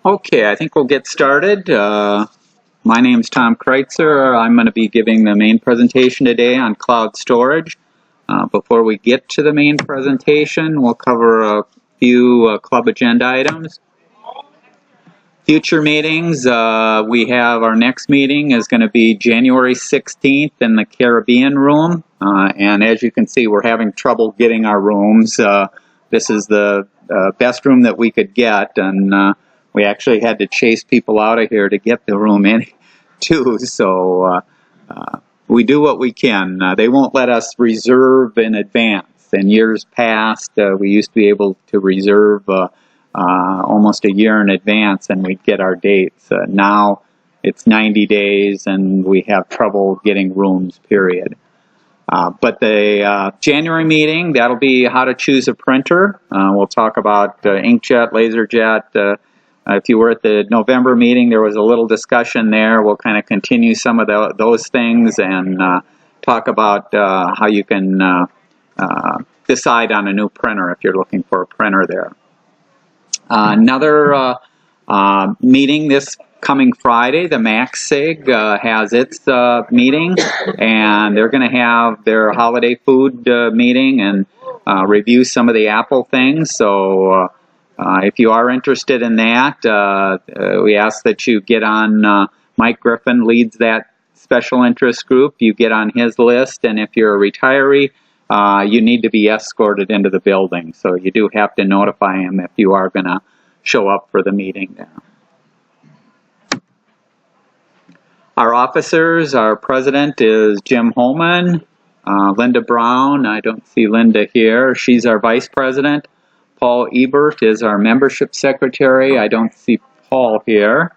Okay, I think we'll get started. My name's Tom Kreuzer. I'm going to be giving the main presentation today on cloud storage. Before we get to the main presentation, we'll cover a few club agenda items. Future meetings, we have our next meeting is going to be January 16th in the Caribbean room. And as you can see, we're having trouble getting our rooms. This is the best room that we could get, and we actually had to chase people out of here to get the room in, too. So we do what we can. They won't let us reserve in advance. In years past, we used to be able to reserve almost a year in advance, and we'd get our dates. Now it's 90 days, and we have trouble getting rooms, period. But the January meeting, that'll be how to choose a printer. We'll talk about inkjet, laserjet. If you were at the November meeting, there was a little discussion there. We'll kind of continue some of those things and talk about how you can decide on a new printer if you're looking for a printer there. Another meeting this coming Friday, the MaxSig has its meeting, and they're going to have their holiday food meeting and review some of the Apple things. So if you are interested in that, we ask that you get on. Mike Griffin leads that special interest group. You get on his list, and if you're a retiree, you need to be escorted into the building. So you do have to notify him if you are going to show up for the meeting there. Our officers, our president is Jim Holman. Linda Brown, I don't see Linda here. She's our vice president. Paul Ebert is our membership secretary. I don't see Paul here.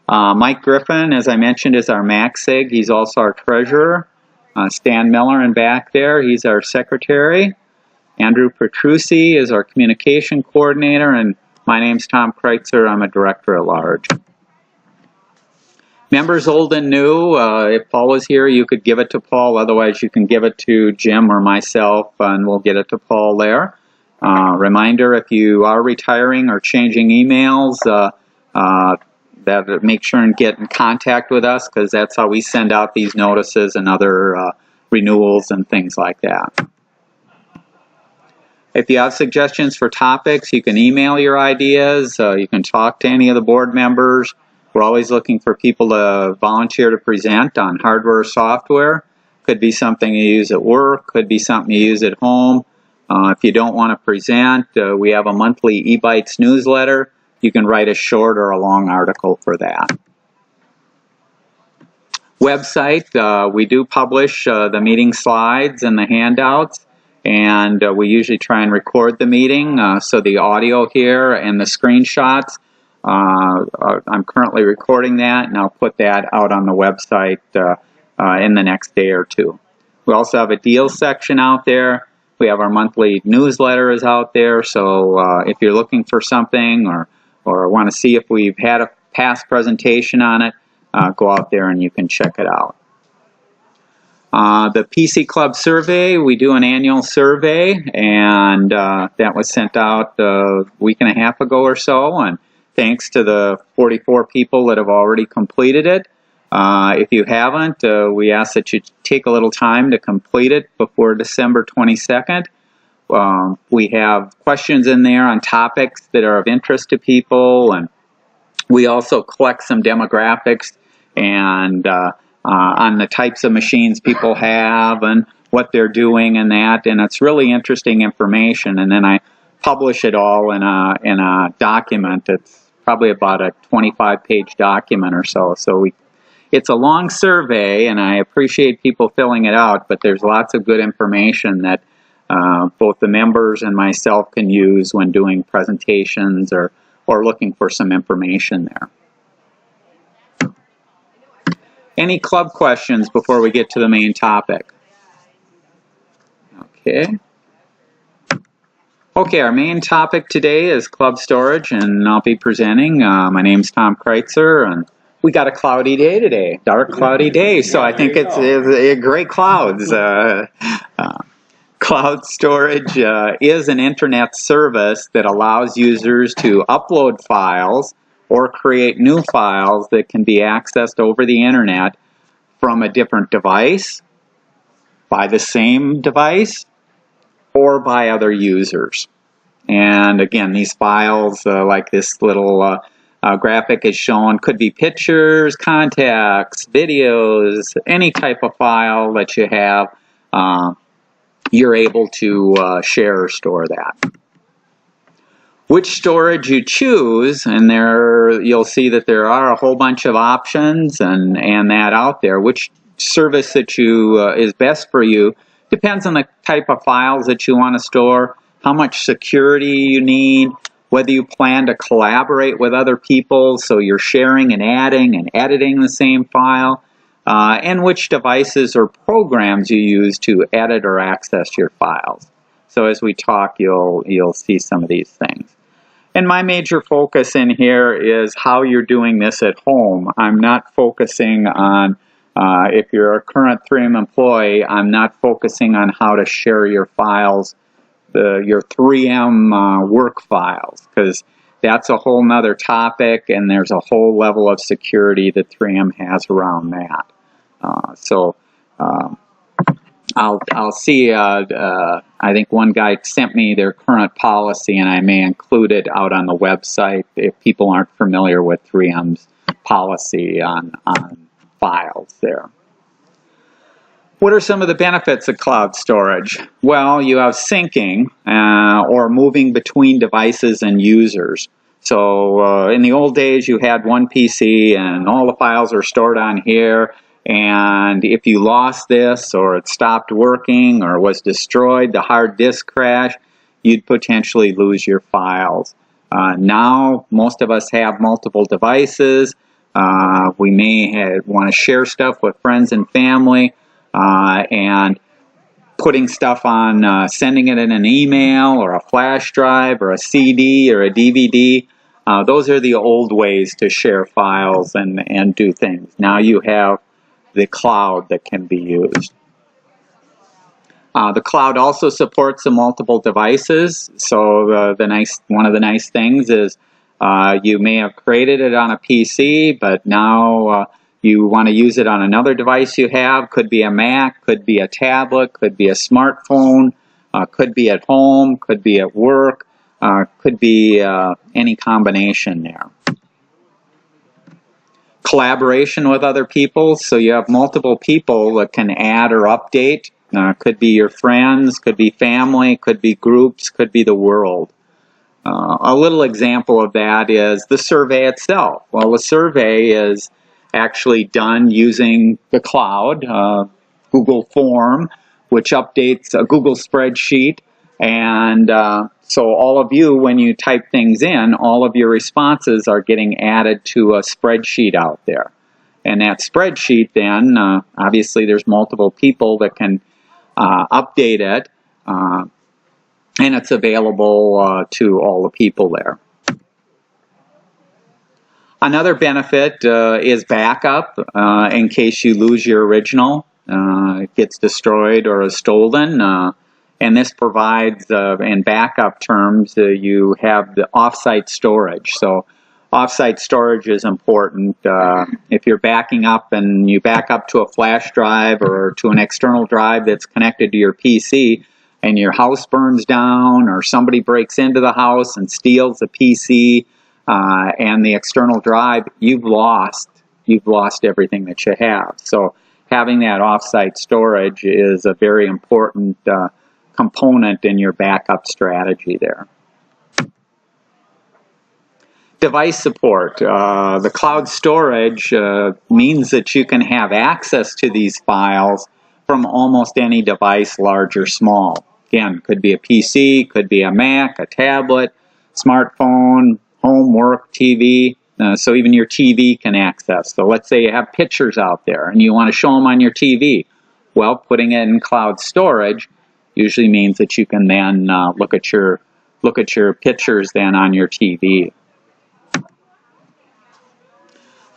Mike Griffin, as I mentioned, is our MaxSig. He's also our treasurer. Stan Miller in back there, he's our secretary. Andrew Petrucci is our communication coordinator, and my name's Tom Kreuzer. I'm a director at large. Members old and new, if Paul was here, you could give it to Paul. Otherwise, you can give it to Jim or myself, and we'll get it to Paul there. Reminder, if you are retiring or changing emails, make sure and get in contact with us, because that's how we send out these notices and other renewals and things like that. If you have suggestions for topics, you can email your ideas. You can talk to any of the board members. We're always looking for people to volunteer to present on hardware or software. Could be something you use at work, could be something you use at home. If you don't want to present, we have a monthly eBytes newsletter. You can write a short or a long article for that. Website, we do publish the meeting slides and the handouts, and we usually try and record the meeting, so the audio here and the screenshots. I'm currently recording that, and I'll put that out on the website in the next day or two. We also have a deals section out there. We have our monthly newsletter is out there, so if you're looking for something or want to see if we've had a past presentation on it, go out there and you can check it out. The PC Club survey, we do an annual survey, and that was sent out a week and a half ago or so, and thanks to the 44 people that have already completed it. If you haven't, we ask that you take a little time to complete it before December 22nd. We have questions in there on topics that are of interest to people, and we also collect some demographics and on the types of machines people have and what they're doing and that, and it's really interesting information. And then I publish it all in a document. It's probably about a 25-page document or so. It's a long survey, and I appreciate people filling it out, but there's lots of good information that both the members and myself can use when doing presentations or looking for some information there. Any club questions before we get to the main topic? Okay. Okay, our main topic today is club storage, and I'll be presenting. My name's Tom Kreuzer, and we got a cloudy day today, dark cloudy day, so I think it's great clouds. Cloud storage is an internet service that allows users to upload files or create new files that can be accessed over the internet from a different device, by the same device, or by other users. And again, these files, like this little graphic is shown, could be pictures, contacts, videos, any type of file that you have, you're able to share or store that. Which storage you choose, and there you'll see that there are a whole bunch of options and that out there. Which service that is best for you depends on the type of files that you want to store, how much security you need, whether you plan to collaborate with other people, so you're sharing and adding and editing the same file, and which devices or programs you use to edit or access your files. So as we talk, you'll see some of these things. And my major focus in here is how you're doing this at home. I'm not focusing on, if you're a current 3M employee, I'm not focusing on how to share your files, your 3M work files, because that's a whole nother topic, and there's a whole level of security that 3M has around that. I'll see, I think one guy sent me their current policy, and I may include it out on the website if people aren't familiar with 3M's policy on files there. What are some of the benefits of cloud storage? Well, you have syncing or moving between devices and users. So in the old days, you had one PC and all the files are stored on here. And if you lost this, or it stopped working, or was destroyed, the hard disk crashed, you'd potentially lose your files. Now, most of us have multiple devices. We may want to share stuff with friends and family, and putting stuff on, sending it in an email, or a flash drive, or a CD, or a DVD. Those are the old ways to share files and do things. Now you have the cloud that can be used. The cloud also supports the multiple devices. So one of the nice things is you may have created it on a PC, but now you want to use it on another device you have. Could be a Mac, could be a tablet, could be a smartphone, could be at home, could be at work, could be any combination there. Collaboration with other people, so you have multiple people that can add or update. Could be your friends, could be family, could be groups, could be the world. A little example of that is the survey itself. Well, the survey is actually done using the cloud, Google Form, which updates a Google spreadsheet, and so all of you, when you type things in, all of your responses are getting added to a spreadsheet out there. And that spreadsheet then, obviously there's multiple people that can update it, and it's available to all the people there. Another benefit is backup in case you lose your original, it gets destroyed or is stolen. And this provides, in backup terms, you have the offsite storage. So offsite storage is important. If you're backing up and you back up to a flash drive or to an external drive that's connected to your PC, and your house burns down, or somebody breaks into the house and steals the PC and the external drive, you've lost everything that you have. So having that offsite storage is a very important component in your backup strategy there. Device support. The cloud storage means that you can have access to these files from almost any device, large or small. Again, could be a PC, could be a Mac, a tablet, smartphone, home, work, TV. So even your TV can access. So let's say you have pictures out there and you want to show them on your TV. Well, putting it in cloud storage usually means that you can then look at your pictures then on your TV.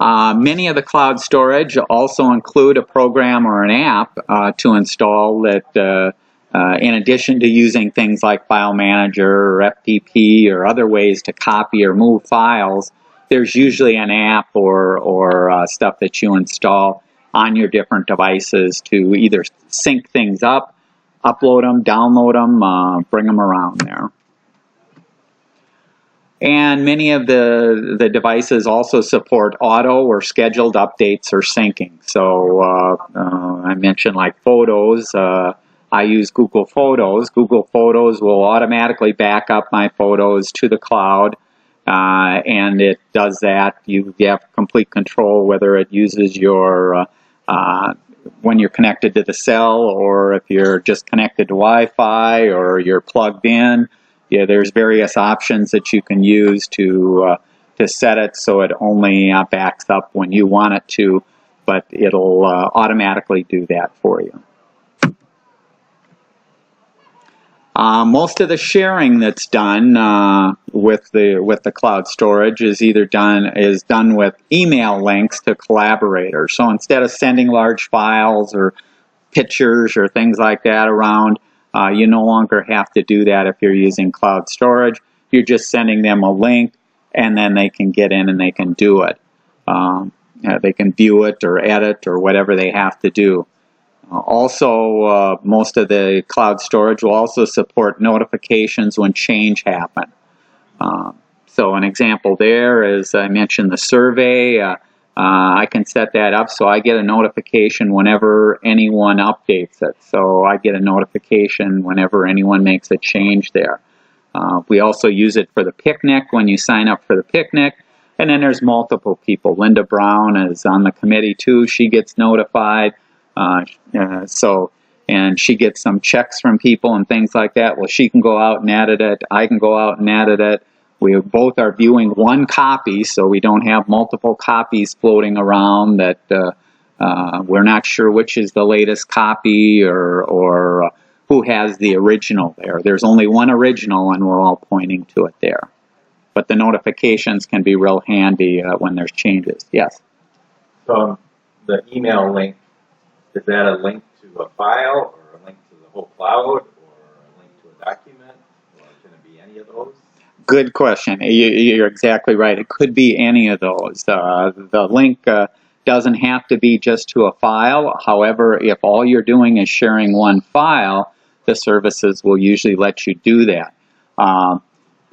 Many of the cloud storage also include a program or an app to install that, in addition to using things like File Manager or FTP or other ways to copy or move files, there's usually an app or stuff that you install on your different devices to either sync things up, upload them, download them, bring them around there. And many of the devices also support auto or scheduled updates or syncing. So I mentioned like photos. I use Google Photos. Google Photos will automatically back up my photos to the cloud. And it does that. You have complete control whether it uses your when you're connected to the cell, or if you're just connected to Wi-Fi, or you're plugged in. Yeah, there's various options that you can use to set it so it only backs up when you want it to, but it'll automatically do that for you. Most of the sharing that's done with the cloud storage is either done with email links to collaborators. So instead of sending large files or pictures or things like that around, you no longer have to do that if you're using cloud storage. You're just sending them a link, and then they can get in and they can do it. They can view it or edit or whatever they have to do. Also, most of the cloud storage will also support notifications when change happen. So an example there is, I mentioned the survey. I can set that up so I get a notification whenever anyone updates it. So I get a notification whenever anyone makes a change there. We also use it for the picnic when you sign up for the picnic. And then there's multiple people. Linda Brown is on the committee too. She gets notified. And she gets some checks from people and things like that. Well, she can go out and edit it. I can go out and edit it. We both are viewing one copy, so we don't have multiple copies floating around that we're not sure which is the latest copy or who has the original there. There's only one original, and we're all pointing to it there. But the notifications can be real handy when there's changes. Yes? So the email link, is that a link to a file, or a link to the whole cloud, or a link to a document, or can it be any of those? Good question. You're exactly right. It could be any of those. The link doesn't have to be just to a file. However, if all you're doing is sharing one file, the services will usually let you do that.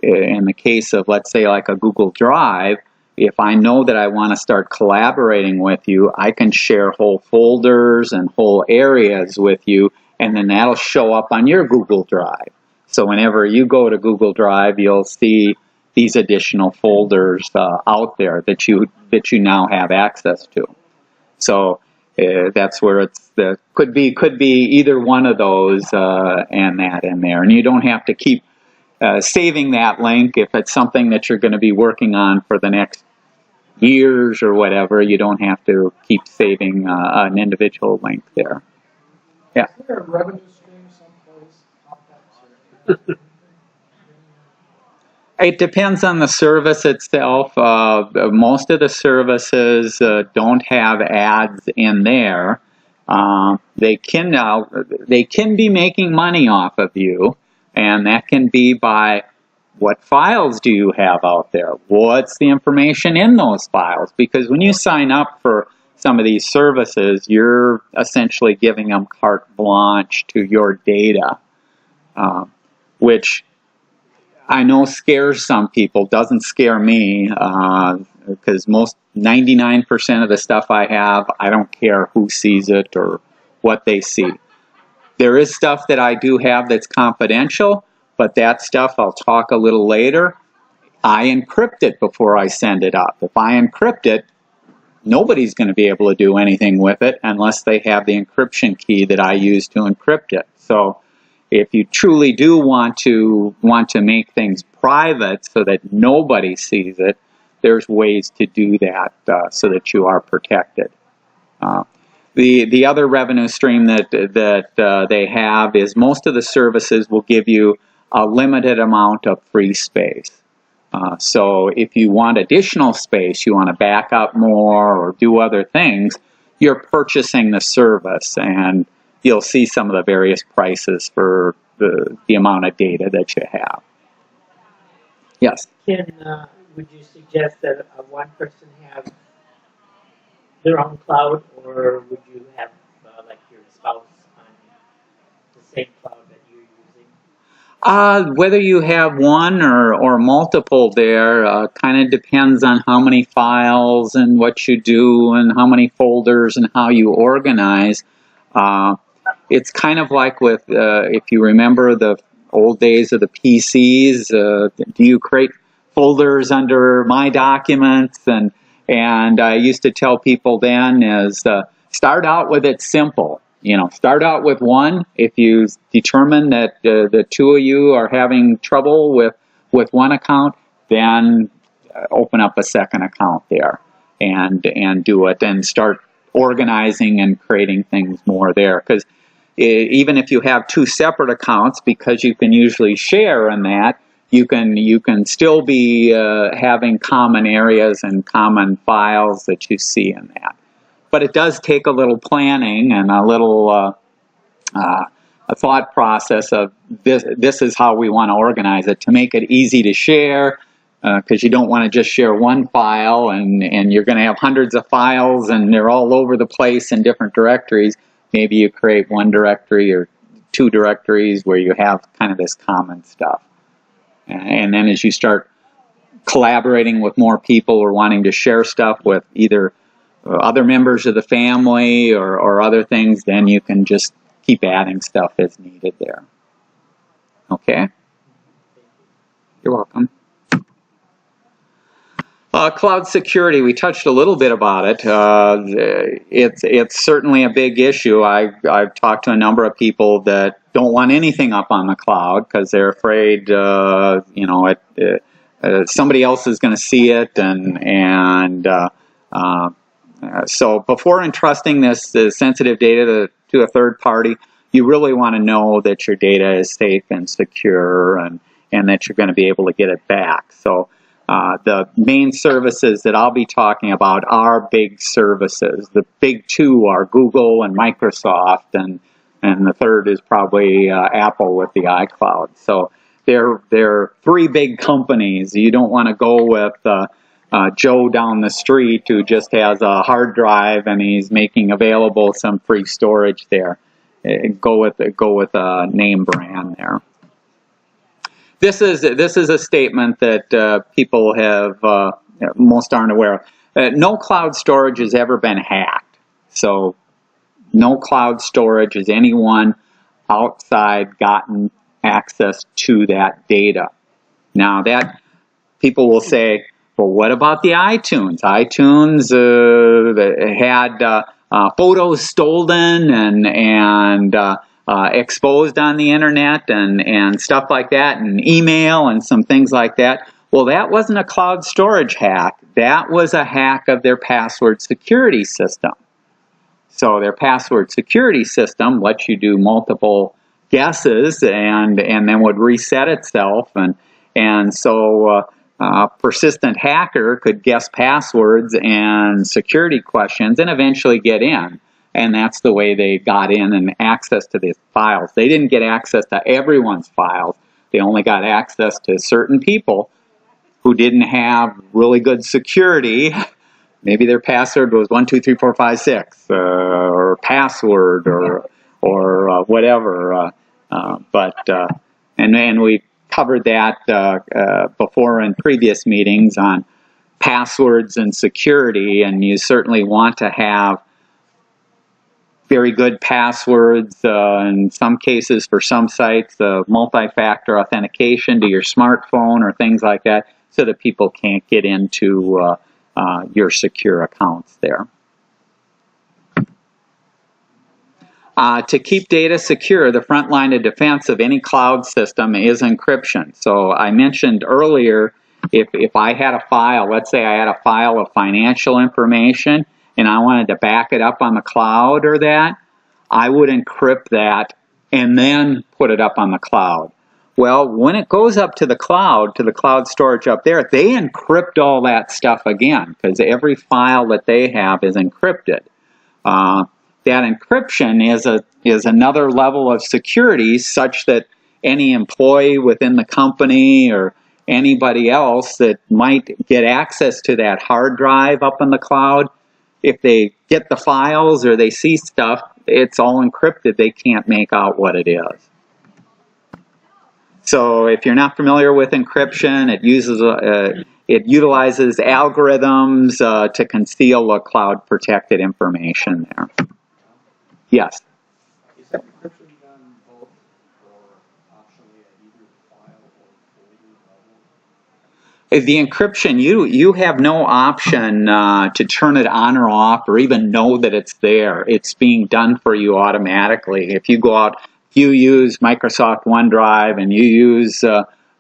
In the case of, let's say, like a Google Drive, if I know that I want to start collaborating with you, I can share whole folders and whole areas with you, and then that'll show up on your Google Drive. So whenever you go to Google Drive, you'll see these additional folders out there that you now have access to. So that's where it's could be either one of those and that in there, and you don't have to keep saving that link if it's something that you're going to be working on for the next years or whatever. You don't have to keep saving an individual link there. Yeah. Is there a revenue stream someplace? It depends on the service itself. Most of the services don't have ads in there. They can be making money off of you, and that can be by what files do you have out there? What's the information in those files? Because when you sign up for some of these services, you're essentially giving them carte blanche to your data, which I know scares some people. Doesn't scare me, because 99% of the stuff I have, I don't care who sees it or what they see. There is stuff that I do have that's confidential, but that stuff I'll talk a little later. I encrypt it before I send it up. If I encrypt it, nobody's going to be able to do anything with it unless they have the encryption key that I use to encrypt it. So if you truly do want to make things private so that nobody sees it, there's ways to do that so that you are protected. The other revenue stream that they have is most of the services will give you a limited amount of free space. So if you want additional space, you want to back up more or do other things, you're purchasing the service, and you'll see some of the various prices for the amount of data that you have. Yes? Can would you suggest that one person have their own cloud, or would you have like your spouse on the same cloud that you're using? Whether you have one or multiple there kind of depends on how many files and what you do and how many folders and how you organize. It's kind of like with, if you remember the old days of the PCs, do you create folders under My Documents? And I used to tell people then is start out with it simple. You know, start out with one. If you determine that the two of you are having trouble with one account, then open up a second account there and do it and start organizing and creating things more there. Because even if you have two separate accounts, because you can usually share in that, you can still be having common areas and common files that you see in that. But it does take a little planning and a little a thought process of this is how we want to organize it to make it easy to share, because you don't want to just share one file and you're going to have hundreds of files and they're all over the place in different directories. Maybe you create one directory or two directories where you have kind of this common stuff. And then as you start collaborating with more people or wanting to share stuff with either other members of the family or other things, then you can just keep adding stuff as needed there. Okay? You're welcome. Cloud security, we touched a little bit about it. It's certainly a big issue. I've talked to a number of people that don't want anything up on the cloud because they're afraid, somebody else is going to see it, so before entrusting this sensitive data to a third party, you really want to know that your data is safe and secure and that you're going to be able to get it back. So the main services that I'll be talking about are big services. The big two are Google and Microsoft, and the third is probably Apple with the iCloud. So they're three big companies. You don't want to go with Joe down the street who just has a hard drive and he's making available some free storage there. Go with a name brand there. This is a statement that people have most aren't aware of. No cloud storage has ever been hacked. So no cloud storage has anyone outside gotten access to that data. Now that people will say, well, what about the iTunes? iTunes had photos stolen and exposed on the internet and stuff like that, and email and some things like that. Well, that wasn't a cloud storage hack. That was a hack of their password security system. So their password security system lets you do multiple guesses and then would reset itself, and so a persistent hacker could guess passwords and security questions and eventually get in. And that's the way they got in and access to these files. They didn't get access to everyone's files. They only got access to certain people who didn't have really good security. Maybe their password was 1234566 or password or whatever. And we covered that before in previous meetings on passwords and security, and you certainly want to have very good passwords, in some cases for some sites, multi-factor authentication to your smartphone or things like that, so that people can't get into your secure accounts there. To keep data secure, the front line of defense of any cloud system is encryption. So I mentioned earlier, if I had a file, let's say I had a file of financial information, and I wanted to back it up on the cloud or that, I would encrypt that and then put it up on the cloud. Well, when it goes up to the cloud storage up there, they encrypt all that stuff again, because every file that they have is encrypted. That encryption is another level of security such that any employee within the company or anybody else that might get access to that hard drive up in the cloud, if they get the files or they see stuff, it's all encrypted. They can't make out what it is. So if you're not familiar with encryption, it utilizes algorithms to conceal the cloud protected information there. Yes. Is that encryption done both or optionally at either file or folder level? The encryption, you have no option to turn it on or off or even know that it's there. It's being done for you automatically. If you go out, if you use Microsoft OneDrive and you use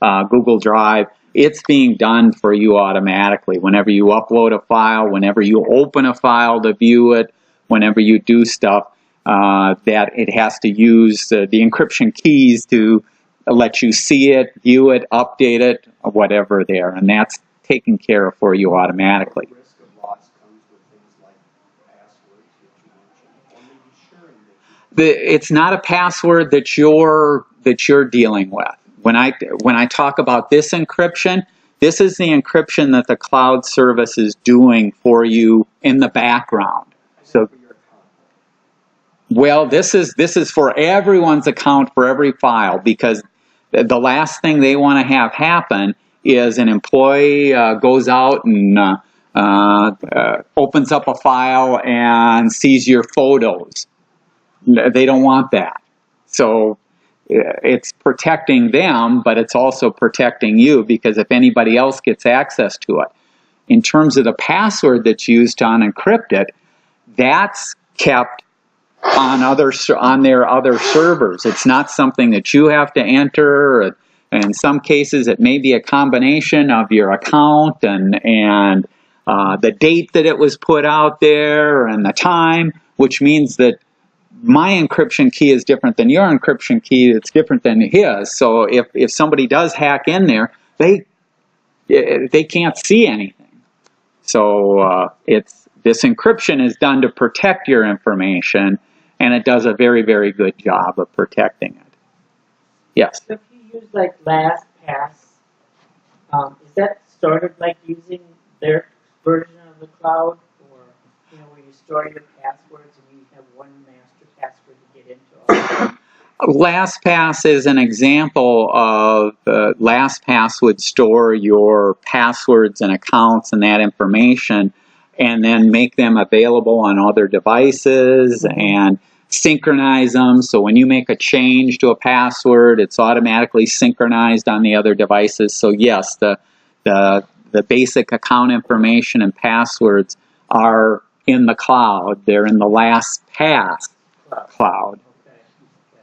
Google Drive, it's being done for you automatically. Whenever you upload a file, whenever you open a file to view it, whenever you do stuff, that it has to use the encryption keys to let you see it, view it, update it, whatever there, and that's taken care of for you automatically. The risk of loss comes with things like passwords that you mentioned, or maybe sharing that It's not a password that you're dealing with. When I talk about this encryption, this is the encryption that the cloud service is doing for you in the background. So, for your account. well, this is for everyone's account for every file, because the last thing they want to have happen is an employee goes out and opens up a file and sees your photos. They don't want that. So it's protecting them, but it's also protecting you, because if anybody else gets access to it. In terms of the password that's used to unencrypt it, that's kept on their other servers. It's not something that you have to enter. In some cases, it may be a combination of your account and the date that it was put out there and the time, which means that my encryption key is different than your encryption key. It's different than his. So if somebody does hack in there, they can't see anything. So this encryption is done to protect your information, and it does a very, very good job of protecting it. Yes. So if you use like LastPass, is that sort of like using their version of the cloud, or where you store your passwords and you have one master password to get into all? LastPass is an example of LastPass would store your passwords and accounts and that information, and then make them available on other devices and synchronize them. So when you make a change to a password, it's automatically synchronized on the other devices. So yes, the basic account information and passwords are in the cloud. They're in the LastPass cloud. Okay.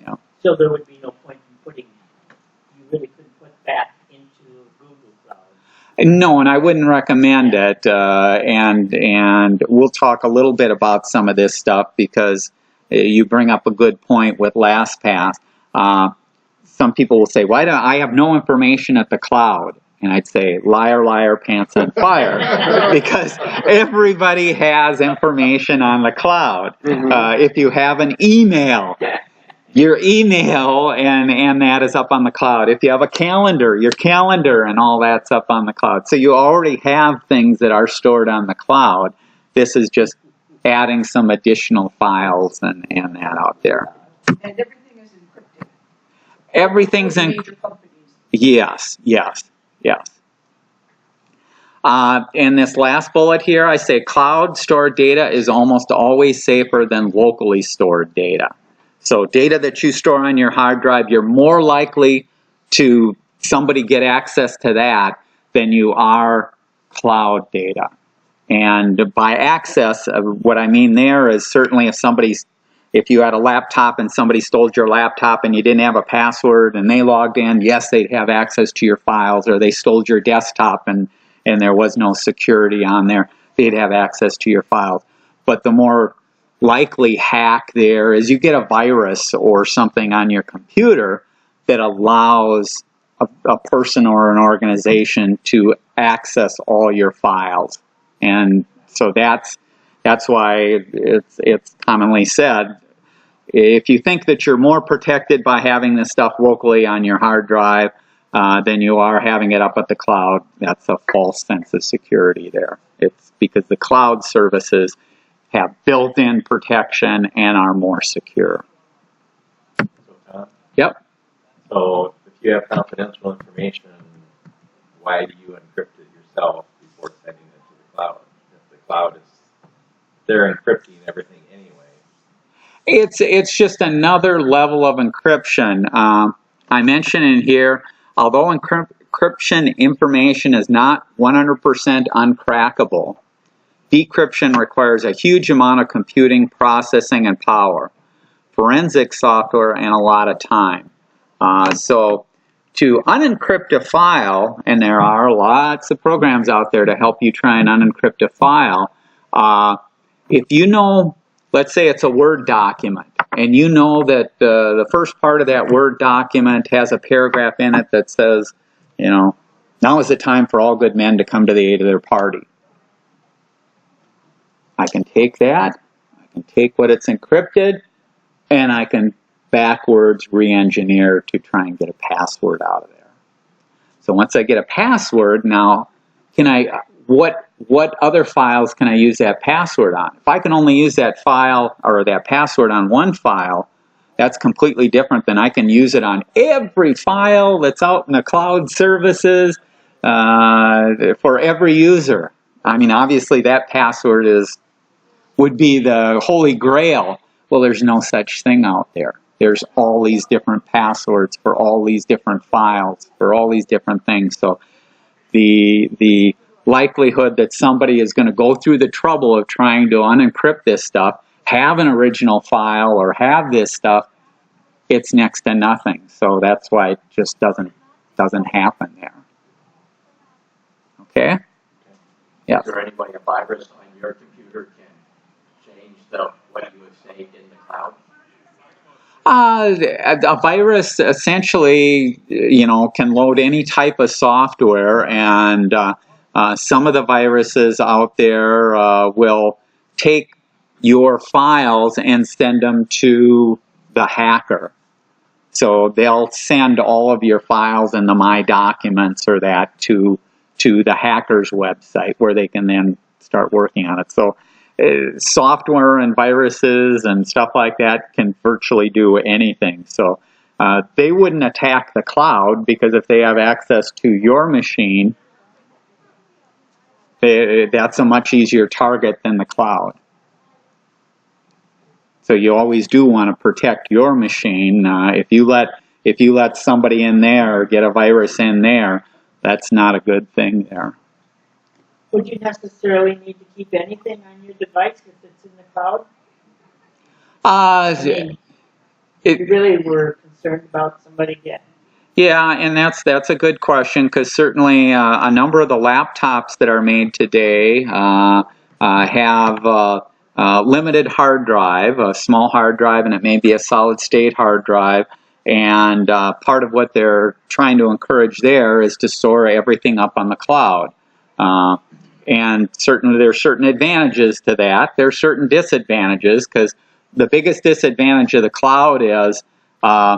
Yeah. So there would be no point in you really couldn't put that into Google Cloud. No, and I wouldn't recommend it. And we'll talk a little bit about some of this stuff, because you bring up a good point with LastPass. Some people will say, "Why don't I have no information at the cloud?" And I'd say, "Liar, liar, pants on fire," because everybody has information on the cloud. If you have an email, your email and that is up on the cloud. If you have a calendar, your calendar and all that's up on the cloud. So you already have things that are stored on the cloud. This is just adding some additional files and that out there. And everything is encrypted. Everything's in. Major companies. Yes. In this last bullet here, I say cloud stored data is almost always safer than locally stored data. So data that you store on your hard drive, you're more likely to somebody get access to that than you are cloud data. And by access, what I mean there is certainly if you had a laptop and somebody stole your laptop and you didn't have a password and they logged in, yes, they'd have access to your files. Or they stole your desktop and there was no security on there, they'd have access to your files. But the more likely hack there is you get a virus or something on your computer that allows a person or an organization to access all your files. And so that's why it's commonly said, if you think that you're more protected by having this stuff locally on your hard drive, than you are having it up at the cloud. That's a false sense of security there. It's because the cloud services have built-in protection and are more secure. So, Tom, Yep. so if you have confidential information, why do you encrypt it yourself before sending it to the cloud? If the cloud is, they're encrypting everything anyway. It's just another level of encryption. I mention in here, although encryption information is not 100% uncrackable, decryption requires a huge amount of computing, processing, and power, forensic software, and a lot of time. So to unencrypt a file, and there are lots of programs out there to help you try and unencrypt a file, if you know, let's say it's a Word document, and you know that the first part of that Word document has a paragraph in it that says, you know, now is the time for all good men to come to the aid of their party. I can take that, I can take what it's encrypted, and I can backwards re-engineer to try and get a password out of there. So once I get a password, now can I, what other files can I use that password on? If I can only use that file or that password on one file, that's completely different than I can use it on every file that's out in the cloud services for every user. I mean, obviously that password would be the holy grail. Well, there's no such thing out there. There's all these different passwords for all these different files, for all these different things. So the likelihood that somebody is going to go through the trouble of trying to unencrypt this stuff, have an original file, or have this stuff, it's next to nothing. So that's why it just doesn't happen there. Okay? Yeah. Is there any way a virus on your computer can change what you have saved in the cloud? A virus essentially, you know, can load any type of software, and some of the viruses out there will take your files and send them to the hacker. So they'll send all of your files in the My Documents or that to the hacker's website, where they can then start working on it. So software and viruses and stuff like that can virtually do anything. So they wouldn't attack the cloud, because if they have access to your machine, that's a much easier target than the cloud. So you always do want to protect your machine. If you let somebody in there or get a virus in there, that's not a good thing there. Would you necessarily need to keep anything on your device if it's in the cloud? I mean, you really were concerned about somebody getting. Yeah, and that's a good question, because certainly a number of the laptops that are made today have limited hard drive, a small hard drive, and it may be a solid state hard drive. And part of what they're trying to encourage there is to store everything up on the cloud. And certainly there are certain advantages to that. There are certain disadvantages, because the biggest disadvantage of the cloud is I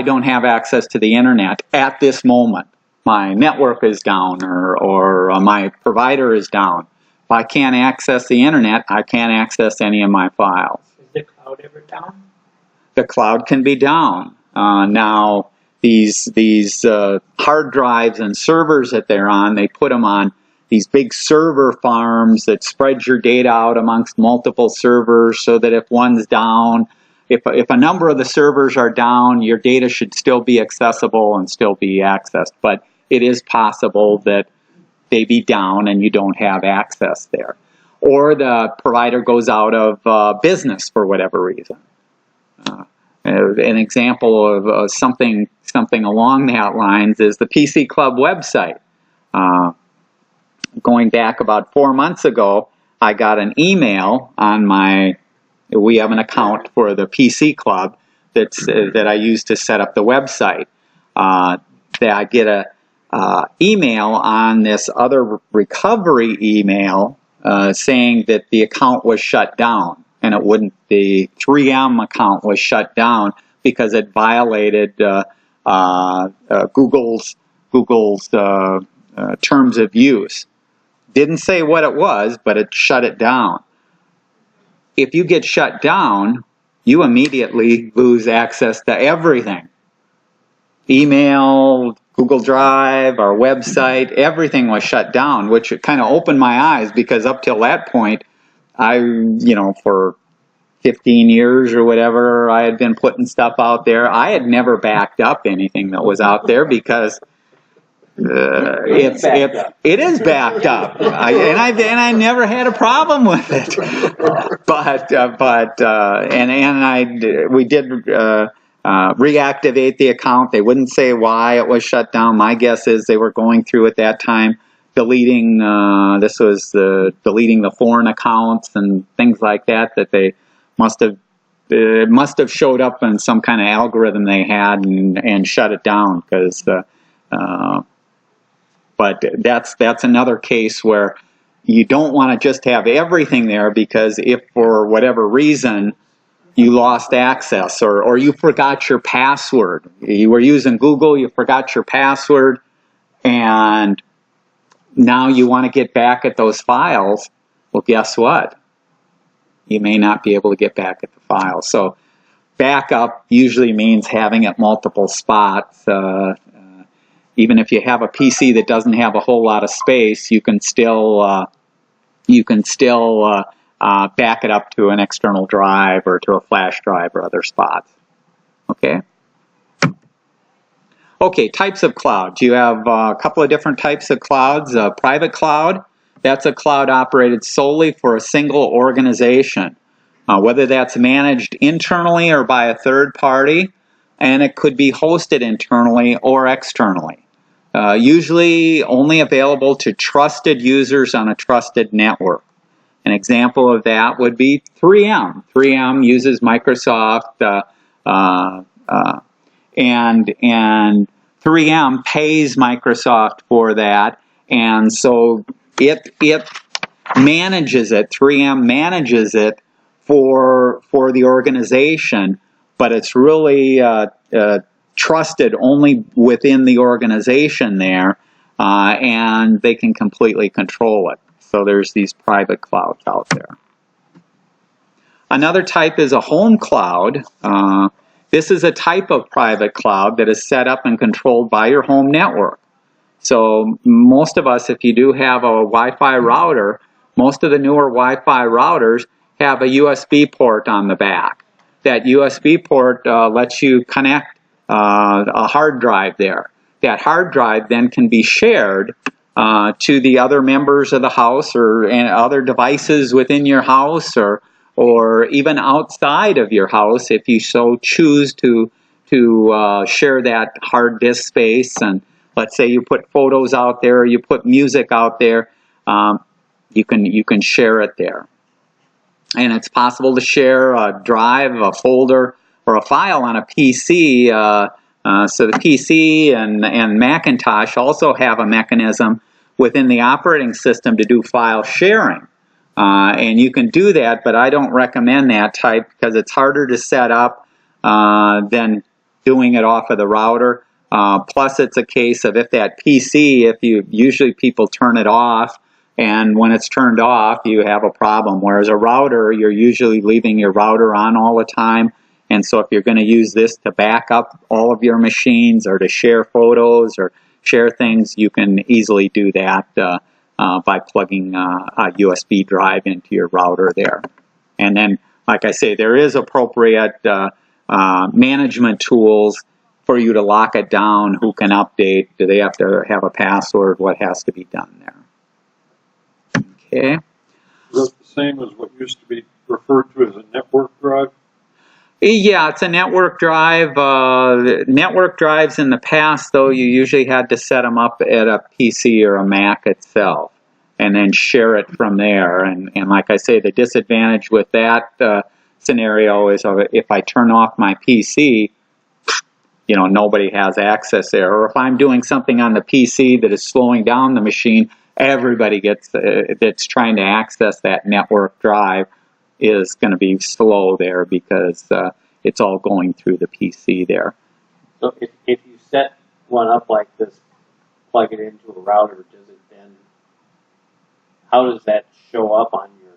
don't have access to the internet at this moment. My network is down, or my provider is down. If I can't access the internet, I can't access any of my files. Is the cloud ever down? The cloud can be down. Now, these hard drives and servers that they're on, they put them on these big server farms that spread your data out amongst multiple servers, so that if one's down, if a number of the servers are down, your data should still be accessible and still be accessed. But it is possible that they be down and you don't have access there. Or the provider goes out of business for whatever reason. An example of something along that lines is the PC Club website. Going back about 4 months ago, I got an email on we have an account for the PC Club that I use to set up the website. That I get a email on this other recovery email saying that the account was shut down, and the 3M account was shut down because it violated Google's terms of use. Didn't say what it was, but it shut it down. If you get shut down, you immediately lose access to everything. Email, Google Drive, our website, everything was shut down, which kind of opened my eyes, because up till that point, for 15 years or whatever, I had been putting stuff out there. I had never backed up anything that was out there, because it is backed up, and I never had a problem with it. We did reactivate the account. They wouldn't say why it was shut down. My guess is they were going through at that time deleting. This was deleting the foreign accounts and things like that. That they must have showed up in some kind of algorithm they had and shut it down, because. But that's another case where you don't want to just have everything there, because if for whatever reason you lost access, or you forgot your password, you were using Google, you forgot your password, and now you want to get back at those files, well, guess what? You may not be able to get back at the files. So backup usually means having it multiple spots. Even if you have a PC that doesn't have a whole lot of space, you can still back it up to an external drive or to a flash drive or other spots. Okay. Okay, types of clouds. You have a couple of different types of clouds. Private cloud, that's a cloud operated solely for a single organization, whether that's managed internally or by a third party, and it could be hosted internally or externally. Usually only available to trusted users on a trusted network. An example of that would be 3M. 3M uses Microsoft, and 3M pays Microsoft for that, and so it manages it. 3M manages it for the organization, but it's really trusted only within the organization there, and they can completely control it. So there's these private clouds out there. Another type is a home cloud. This is a type of private cloud that is set up and controlled by your home network. So most of us, if you do have a Wi-Fi router, most of the newer Wi-Fi routers have a USB port on the back. That USB port lets you connect a hard drive there. That hard drive then can be shared to the other members of the house, or other devices within your house, or even outside of your house if you so choose to share that hard disk space. And let's say you put photos out there, or you put music out there, you can share it there. And it's possible to share a drive, a folder, or a file on a PC. So the PC and Macintosh also have a mechanism within the operating system to do file sharing. And you can do that, but I don't recommend that type, because it's harder to set up than doing it off of the router. Plus, it's a case of if that PC, usually people turn it off, and when it's turned off, you have a problem. Whereas a router, you're usually leaving your router on all the time. And so if you're going to use this to back up all of your machines, or to share photos or share things, you can easily do that by plugging a USB drive into your router there. And then, like I say, there is appropriate management tools for you to lock it down. Who can update? Do they have to have a password? What has to be done there? Okay. Is that the same as what used to be referred to as a network drive? Yeah, it's a network drive. Network drives in the past, though, you usually had to set them up at a PC or a Mac itself, and then share it from there. And like I say, the disadvantage with that scenario is if I turn off my PC, nobody has access there. Or if I'm doing something on the PC that is slowing down the machine, everybody that's trying to access that network drive is going to be slow there, because it's all going through the PC there. So if you set one up like this, plug it into a router, does it then, how does that show up on your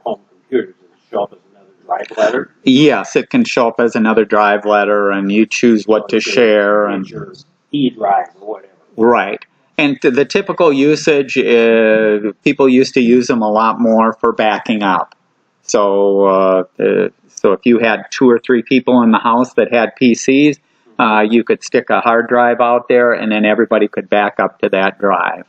home computer? Does it show up as another drive letter? Yes, it can show up as another drive letter, and you choose what to share. And your E drive or whatever. right. And the typical usage, people used to use them a lot more for backing up. So, so if you had 2 or 3 people in the house that had PCs, you could stick a hard drive out there, and then everybody could back up to that drive.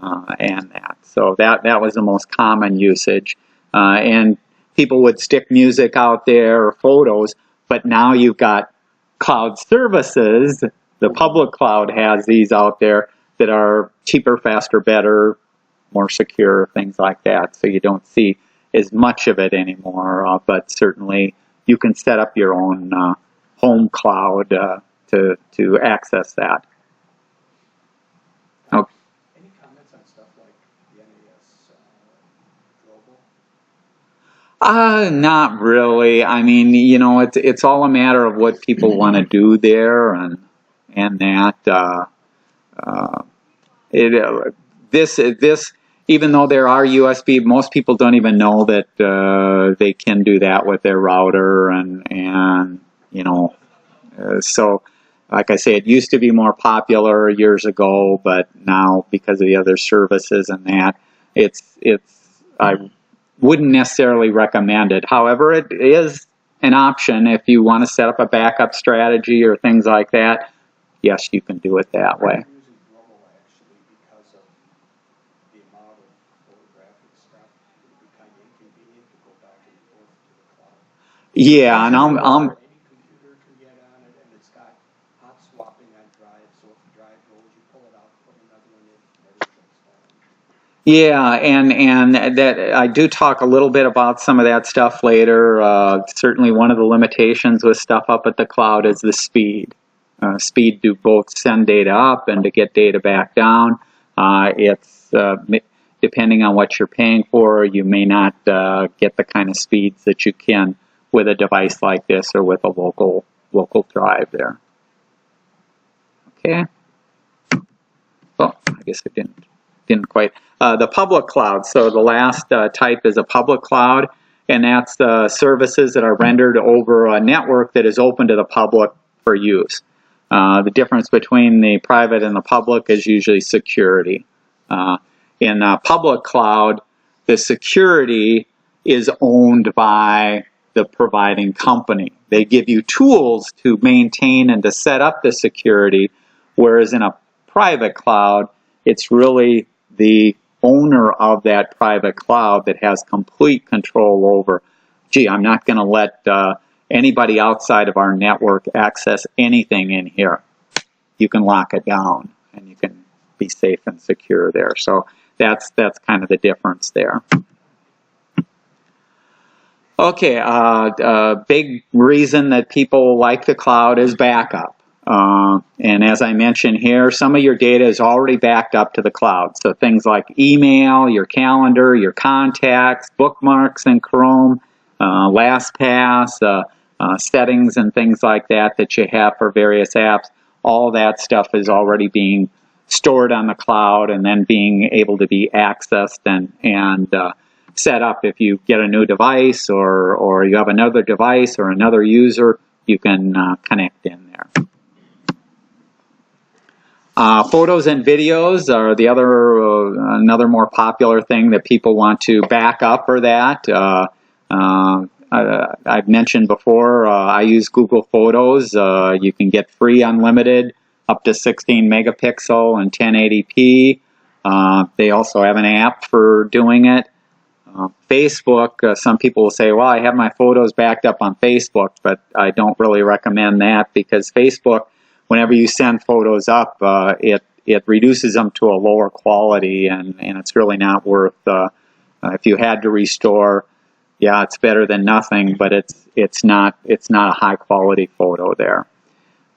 And that. So that was the most common usage. And people would stick music out there or photos, but now you've got cloud services. The public cloud has these out there that are cheaper, faster, better, more secure, things like that. So you don't see as much of it anymore, but certainly you can set up your own home cloud to access that. Okay. Any comments on stuff like the NAS global? Not really. I mean, you know, it's all a matter of what people want to do there, and that. This even though there are USB, most people don't even know that they can do that with their router, and you know, so like I say, it used to be more popular years ago, but now because of the other services and that, I wouldn't necessarily recommend it. However, it is an option if you want to set up a backup strategy or things like that. Yes, you can do it that way. I'm using global actually because of the amount of photographic stuff. It would be kind of inconvenient to go back and forth to the cloud. Yeah, and I'm Any computer can get on it, and it's got hot swapping on drive. So if the drive goes, you pull it out, put another one in, never shuts down. yeah, and that I do talk a little bit about some of that stuff later. Certainly, one of the limitations with stuff up at the cloud is the speed. Speed to both send data up and to get data back down. It's depending on what you're paying for, you may not get the kind of speeds that you can with a device like this or with a local drive there. Okay. Well, I guess it didn't quite. The public cloud. So the last type is a public cloud, and that's services that are rendered over a network that is open to the public for use. The difference between the private and the public is usually security. In public cloud, the security is owned by the providing company. They give you tools to maintain and to set up the security, whereas in a private cloud, it's really the owner of that private cloud that has complete control over, gee, I'm not going to let anybody outside of our network access anything in here. You can lock it down and you can be safe and secure there. So that's kind of the difference there. Okay, big reason that people like the cloud is backup. And as I mentioned here, some of your data is already backed up to the cloud. So things like email, your calendar, your contacts, bookmarks in Chrome, LastPass, settings and things like that you have for various apps, all that stuff is already being stored on the cloud and then being able to be accessed and set up. If you get a new device or you have another device or another user, you can connect in there. Photos and videos are the other another more popular thing that people want to back up or that. I've mentioned before, I use Google Photos. You can get free unlimited up to 16 megapixel and 1080p. They also have an app for doing it. Facebook, some people will say, well, I have my photos backed up on Facebook, but I don't really recommend that because Facebook, whenever you send photos up, it reduces them to a lower quality, and it's really not worth, if you had to restore, yeah, it's better than nothing, but it's not a high quality photo there.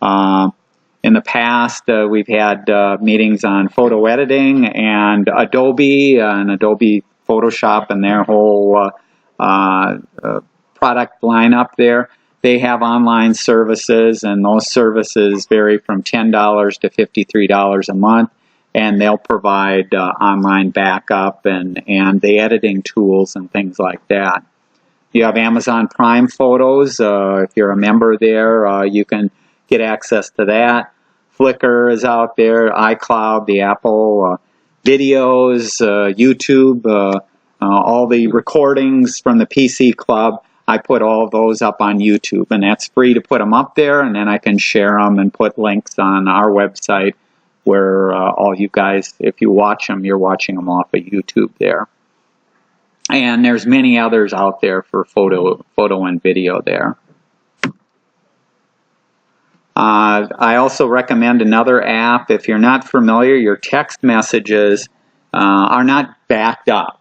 In the past, we've had meetings on photo editing and Adobe Photoshop and their whole product lineup there. they have online services, and those services vary from $10 to $53 a month, and they'll provide online backup and the editing tools and things like that. You have Amazon Prime Photos. If you're a member there, you can get access to that. Flickr is out there, iCloud, the Apple videos, YouTube, all the recordings from the PC Club. I put all of those up on YouTube, and that's free to put them up there, and then I can share them and put links on our website where all you guys, if you watch them, you're watching them off of YouTube there. And there's many others out there for photo and video there. I also recommend another app. If you're not familiar, your text messages are not backed up.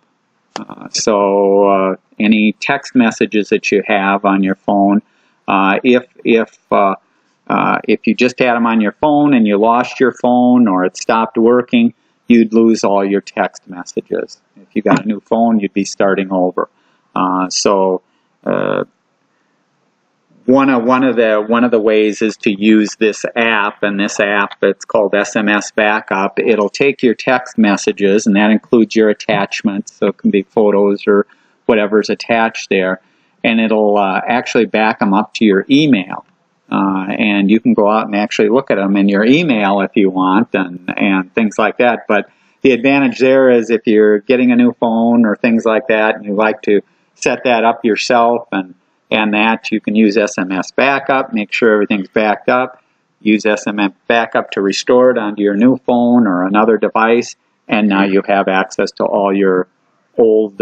So any text messages that you have on your phone, if you just had them on your phone and you lost your phone or it stopped working, you'd lose all your text messages. If you got a new phone, you'd be starting over. One of the ways is to use this app, and this app, it's called SMS Backup. It'll take your text messages, and that includes your attachments, so it can be photos or whatever's attached there, and it'll actually back them up to your email. And you can go out and actually look at them in your email if you want, and things like that. But the advantage there is if you're getting a new phone or things like that, and you like to set that up yourself, and that you can use SMS Backup, make sure everything's backed up, use SMS Backup to restore it onto your new phone or another device, and now you have access to all your old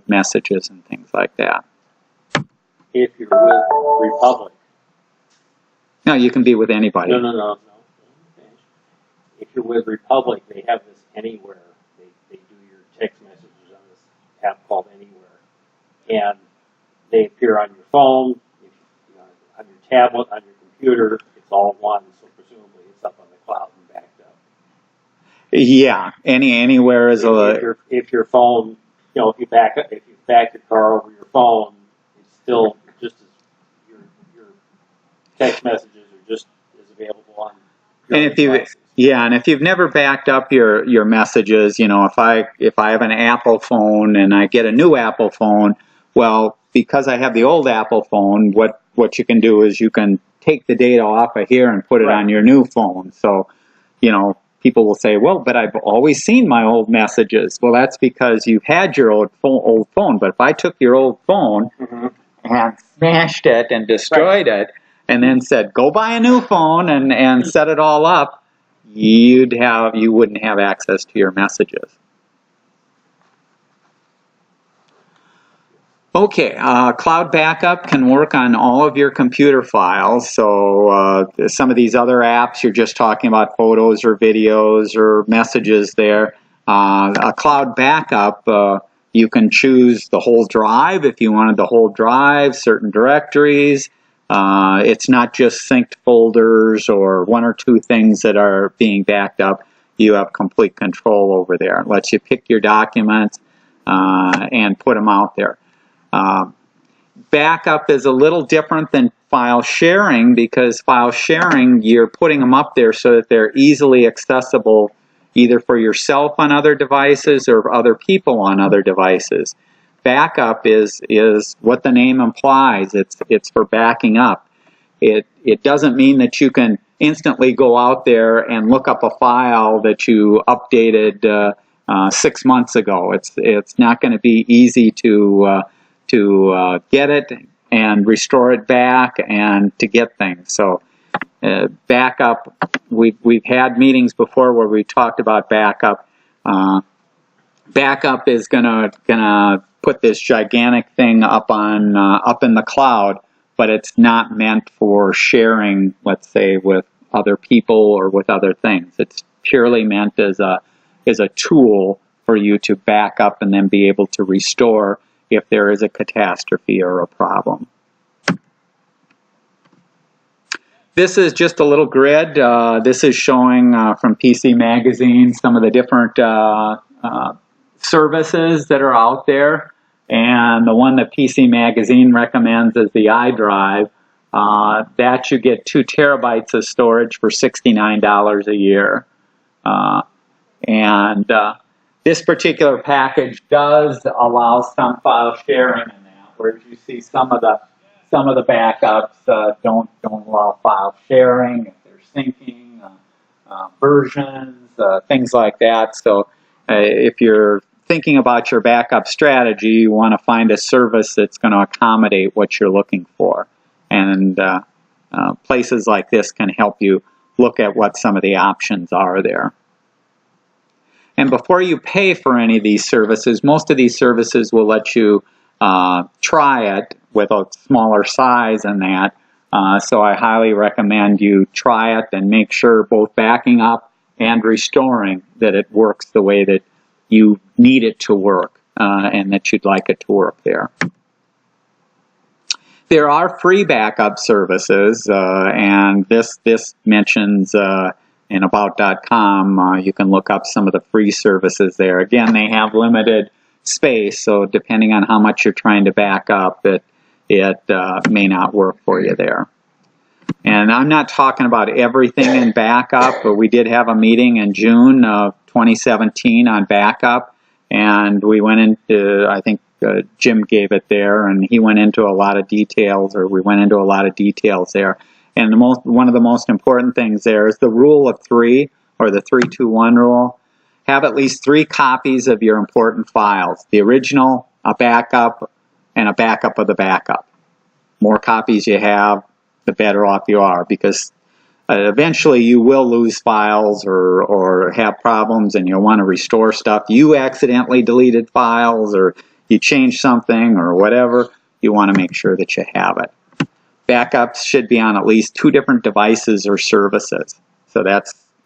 messages and things like that. If you're with Republic. No, you can be with anybody. No. If you're with Republic, they have this Anywhere. They do your text messages on this app called Anywhere. And they appear on your phone, on your tablet, on your computer. It's all one, so presumably it's up on the cloud and backed up. Yeah, Anywhere is if your phone, if you back your car over your phone, it's still just as your text messages are just as available on your devices. And if you've never backed up your messages, if I have an Apple phone and I get a new Apple phone, well, because I have the old Apple phone, what you can do is you can take the data off of here and put it on your new phone. So, people will say, well, but I've always seen my old messages. Well, that's because you've had your old phone. But if I took your old phone and smashed it and destroyed it, and then said, go buy a new phone and set it all up, you wouldn't have access to your messages. Okay, cloud backup can work on all of your computer files. So some of these other apps, you're just talking about photos or videos or messages there. A cloud backup, you can choose the whole drive if you wanted the whole drive, certain directories. It's not just synced folders or one or two things that are being backed up. You have complete control over there. It lets you pick your documents and put them out there. Backup is a little different than file sharing, because file sharing, you're putting them up there so that they're easily accessible either for yourself on other devices or other people on other devices. Backup is what the name implies. It's for backing up. It doesn't mean that you can instantly go out there and look up a file that you updated 6 months ago. It's not going to be easy to get it and restore it back and to get things. So backup, we've had meetings before where we talked about backup. Backup is gonna put this gigantic thing up in the cloud, but it's not meant for sharing, let's say, with other people or with other things. It's purely meant as a tool for you to back up and then be able to restore if there is a catastrophe or a problem. This is just a little grid. This is showing from PC Magazine some of the different services that are out there. And the one that PC Magazine recommends is the iDrive. that you get 2 terabytes of storage for $69 a year. This particular package does allow some file sharing in that, whereas you see some of the backups don't allow file sharing if they're syncing, versions, things like that. So if you're thinking about your backup strategy, you want to find a service that's going to accommodate what you're looking for. And places like this can help you look at what some of the options are there. And before you pay for any of these services, most of these services will let you try it with a smaller size and that. So I highly recommend you try it and make sure both backing up and restoring that it works the way that you need it to work and that you'd like it to work there. There are free backup services, and this mentions in about.com, you can look up some of the free services there. Again, they have limited space, so depending on how much you're trying to back up, it may not work for you there. And I'm not talking about everything in backup, but we did have a meeting in June of 2017 on backup, and we went into, I think Jim gave it there, and he went into a lot of details, or we went into a lot of details there. And one of the most important things there is the rule of 3, or the 3-2-1 rule. Have at least 3 copies of your important files. The original, a backup, and a backup of the backup. More copies you have, the better off you are, because eventually you will lose files or have problems and you'll want to restore stuff. You accidentally deleted files or you changed something or whatever. You want to make sure that you have it. Backups should be on at least 2 different devices or services. So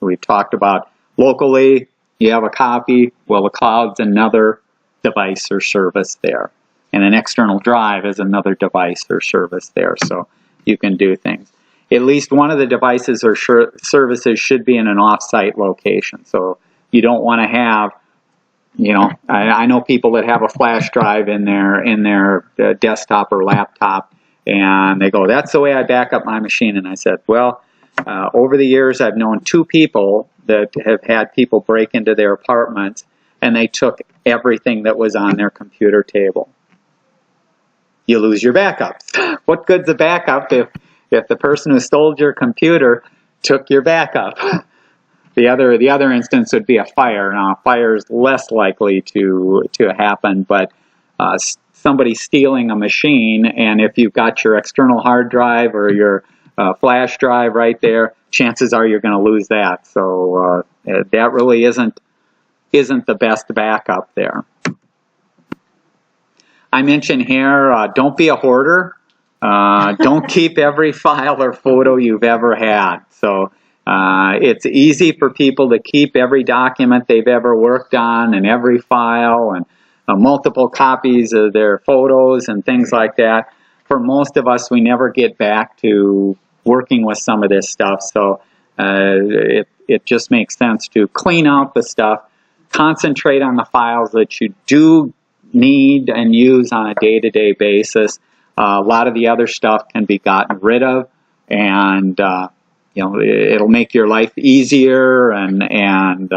we've talked about locally, you have a copy, well, the cloud's another device or service there. And an external drive is another device or service there, so you can do things. At least one of the devices or services should be in an off-site location. So you don't want to have, I know people that have a flash drive in their desktop or laptop, and they go, that's the way I back up my machine. And I said, well, over the years I've known 2 people that have had people break into their apartments, and they took everything that was on their computer table. You lose your backups. What good's a backup if the person who stole your computer took your backup? The other instance would be a fire. Now, a fire is less likely to happen, but somebody stealing a machine, and if you've got your external hard drive or your flash drive right there, chances are you're going to lose that. So that really isn't the best backup there. I mentioned here, don't be a hoarder. Don't keep every file or photo you've ever had. So it's easy for people to keep every document they've ever worked on and every file and multiple copies of their photos and things like that. For most of us, we never get back to working with some of this stuff. So it just makes sense to clean out the stuff, concentrate on the files that you do need and use on a day-to-day basis. A lot of the other stuff can be gotten rid of, and it'll make your life easier, and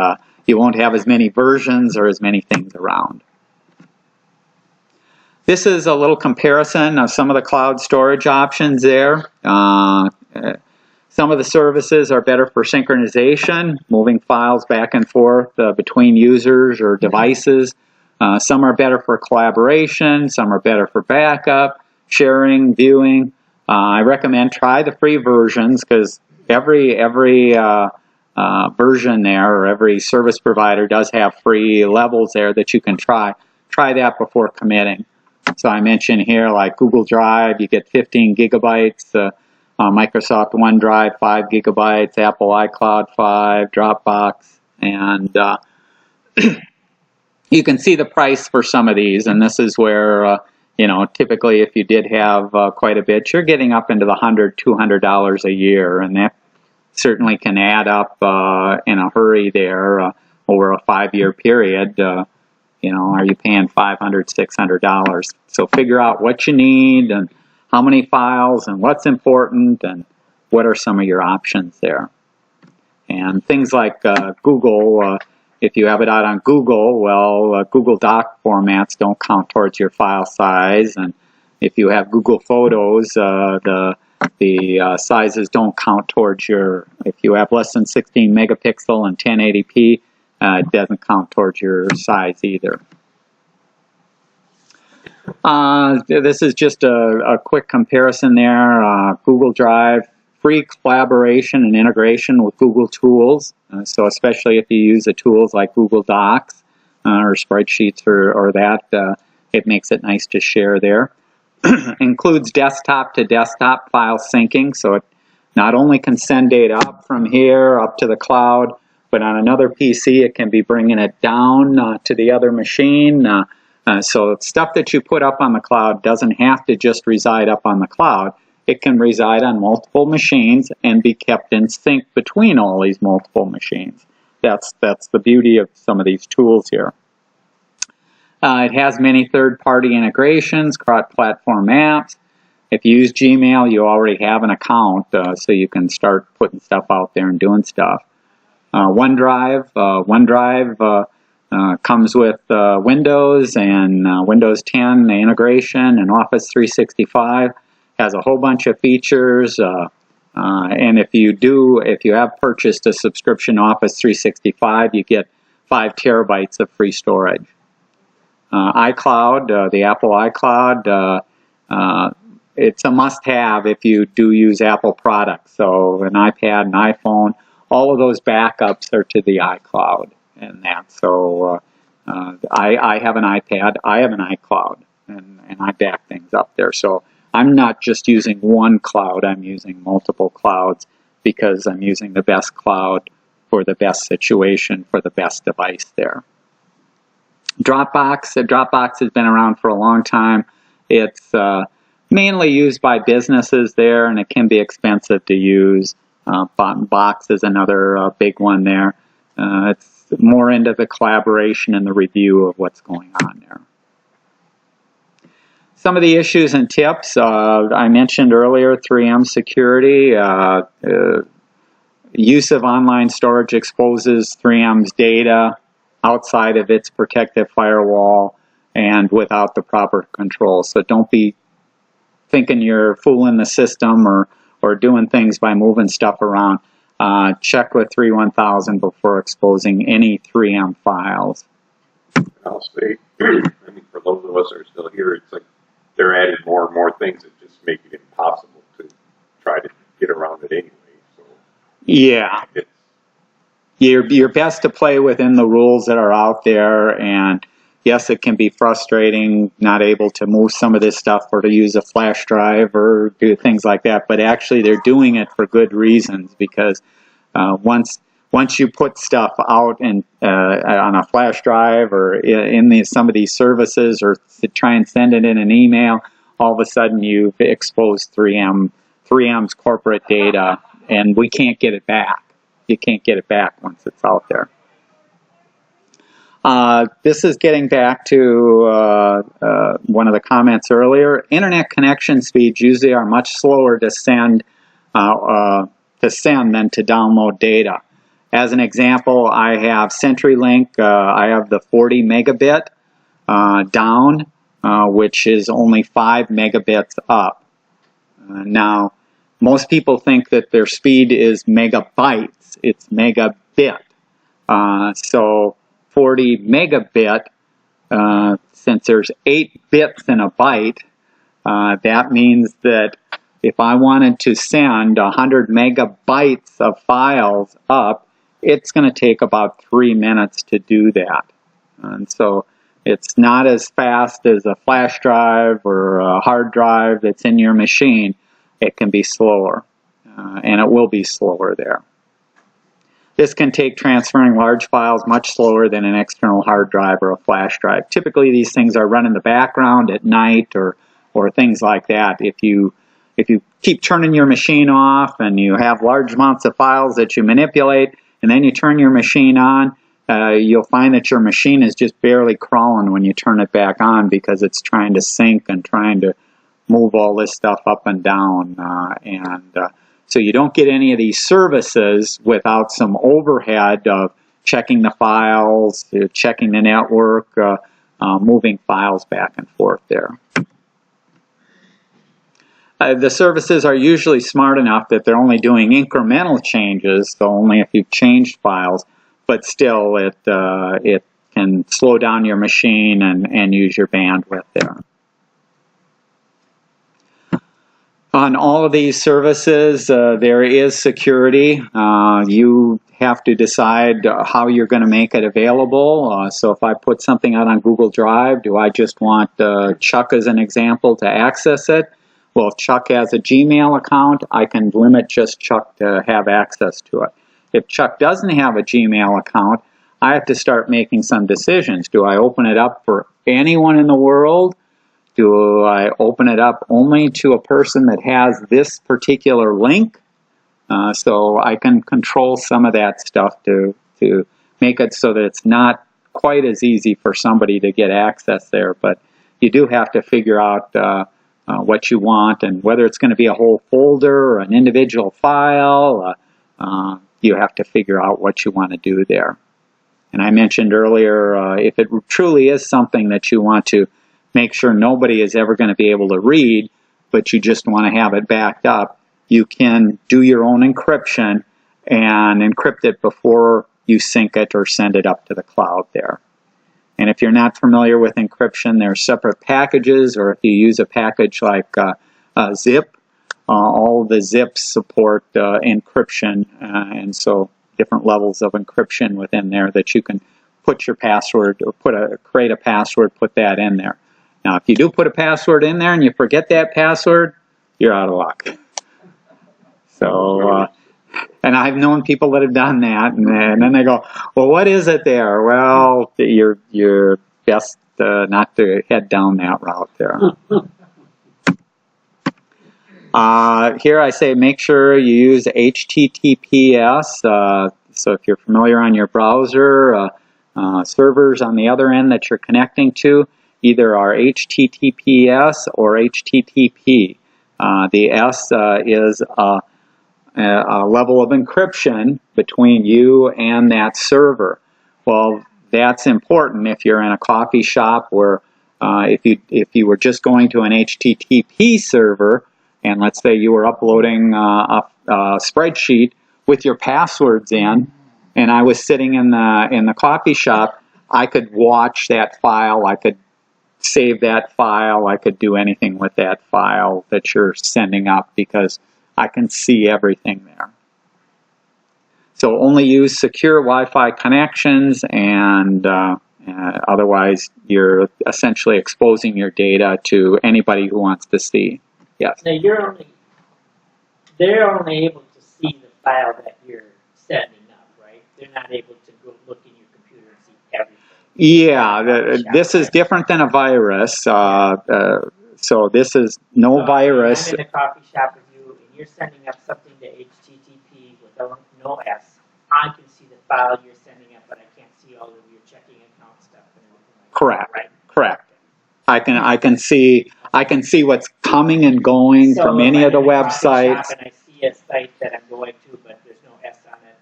you won't have as many versions or as many things around. This is a little comparison of some of the cloud storage options there. Some of the services are better for synchronization, moving files back and forth between users or devices. Some are better for collaboration, some are better for backup, sharing, viewing. I recommend try the free versions, because every version there, or every service provider does have free levels there that you can try. Try that before committing. So I mentioned here, like Google Drive, you get 15 gigabytes, Microsoft OneDrive 5 gigabytes, Apple iCloud 5, Dropbox, and you can see the price for some of these, and this is where, typically if you did have quite a bit, you're getting up into the $100, $200 a year, and that certainly can add up in a hurry there over a 5-year period. Are you paying $500, $600? So figure out what you need and how many files and what's important and what are some of your options there. And things like Google, if you have it out on Google, well, Google Doc formats don't count towards your file size. And if you have Google Photos, the sizes don't count towards your, if you have less than 16 megapixel and 1080p, it doesn't count towards your size either. This is just a quick comparison there. Google Drive, free collaboration and integration with Google tools. So especially if you use the tools like Google Docs or spreadsheets or that, it makes it nice to share there. Includes desktop to desktop file syncing, so it not only can send data up from here up to the cloud, but on another PC it can be bringing it down to the other machine. So stuff that you put up on the cloud doesn't have to just reside up on the cloud. It can reside on multiple machines and be kept in sync between all these multiple machines. That's the beauty of some of these tools here. It has many third-party integrations, cross-platform apps. If you use Gmail, you already have an account, so you can start putting stuff out there and doing stuff. OneDrive comes with Windows and Windows 10 integration and Office 365. Has a whole bunch of features, and if you have purchased a subscription Office 365, you get 5 terabytes of free storage. iCloud, the Apple iCloud, it's a must-have if you do use Apple products. So an iPad, an iPhone, all of those backups are to the iCloud and that. So I have an iPad, I have an iCloud, and I back things up there. So I'm not just using one cloud, I'm using multiple clouds because I'm using the best cloud for the best situation, for the best device there. Dropbox has been around for a long time. It's mainly used by businesses there, and it can be expensive to use. Box is another big one there. It's more into the collaboration and the review of what's going on there. Some of the issues and tips, I mentioned earlier, 3M security. Use of online storage exposes 3M's data outside of its protective firewall and without the proper control. So don't be thinking you're fooling the system or doing things by moving stuff around. Check with 31000 before exposing any 3M files. I'll say, I mean, for those of us that are still here, it's like they're adding more and more things that just make it impossible to try to get around it anyway. So yeah. You're best to play within the rules that are out there, and yes, it can be frustrating not able to move some of this stuff or to use a flash drive or do things like that, but actually they're doing it for good reasons, because once you put stuff out on a flash drive or in some of these services, or to try and send it in an email, all of a sudden you've exposed 3M's corporate data, and we can't get it back. You can't get it back once it's out there. This is getting back to one of the comments earlier. Internet connection speeds usually are much slower to send than to download data. As an example, I have CenturyLink. I have the 40 megabit down, which is only 5 megabits up. Now, most people think that their speed is megabytes. It's megabit. So 40 megabit, since there's 8 bits in a byte, that means that if I wanted to send 100 megabytes of files up, it's going to take about 3 minutes to do that. And so it's not as fast as a flash drive or a hard drive that's in your machine. It can be slower, and it will be slower there. This can take transferring large files much slower than an external hard drive or a flash drive. Typically, these things are run in the background at night or things like that. If you keep turning your machine off and you have large amounts of files that you manipulate, and then you turn your machine on, you'll find that your machine is just barely crawling when you turn it back on, because it's trying to sync and trying to move all this stuff up and down. So you don't get any of these services without some overhead of checking the files, checking the network, moving files back and forth there. The services are usually smart enough that they're only doing incremental changes, so only if you've changed files, but still it can slow down your machine and use your bandwidth there. On all of these services, there is security. You have to decide how you're going to make it available. So if I put something out on Google Drive, do I just want Chuck as an example to access it? Well, if Chuck has a Gmail account, I can limit just Chuck to have access to it. If Chuck doesn't have a Gmail account, I have to start making some decisions. Do I open it up for anyone in the world? Do I open it up only to a person that has this particular link? So I can control some of that stuff to make it so that it's not quite as easy for somebody to get access there. But you do have to figure out what you want, and whether it's going to be a whole folder or an individual file. You have to figure out what you want to do there. And I mentioned earlier, if it truly is something that you want to make sure nobody is ever going to be able to read, but you just want to have it backed up, you can do your own encryption and encrypt it before you sync it or send it up to the cloud there. And if you're not familiar with encryption, there are separate packages, or if you use a package like Zip, all the zips support encryption, and so different levels of encryption within there that you can put your password or create a password, put that in there. Now, if you do put a password in there and you forget that password, you're out of luck. So, and I've known people that have done that, and then they go, well, what is it there? Well, you're best not to head down that route there. Here I say make sure you use HTTPS. So if you're familiar on your browser, servers on the other end that you're connecting to either are HTTPS or HTTP. The S is a level of encryption between you and that server. Well, that's important if you're in a coffee shop where if you were just going to an HTTP server, and let's say you were uploading a spreadsheet with your passwords in, and I was sitting in the coffee shop, I could watch that file, I could save that file, I could do anything with that file that you're sending up because I can see everything there. So only use secure Wi-Fi connections, and otherwise you're essentially exposing your data to anybody who wants to see. Yes. Now they're only able to see the file that you're setting up, right? They're not able to go look in your computer and see everything. Yeah, this is different than a virus. So this is no virus. I'm in a coffee shop with you, and you're sending up something to HTTP with no S. I can see the file you're sending up, but I can't see all of your checking account stuff and everything like Correct. that, right? Correct. I can see what's coming and going from any of the websites. And I see a site that I'm going to, but there's no S on it.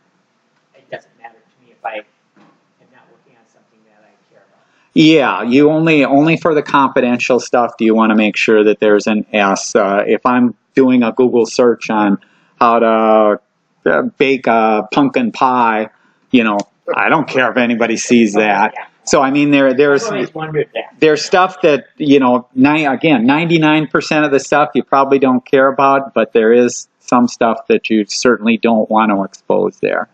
It doesn't matter to me if I am not working on something that I care about. Yeah, you only for the confidential stuff do you want to make sure that there's an S. If I'm doing a Google search on how to bake a pumpkin pie, I don't care if anybody sees that. So I mean, there's stuff that again, 99% of the stuff you probably don't care about, but there is some stuff that you certainly don't want to expose there.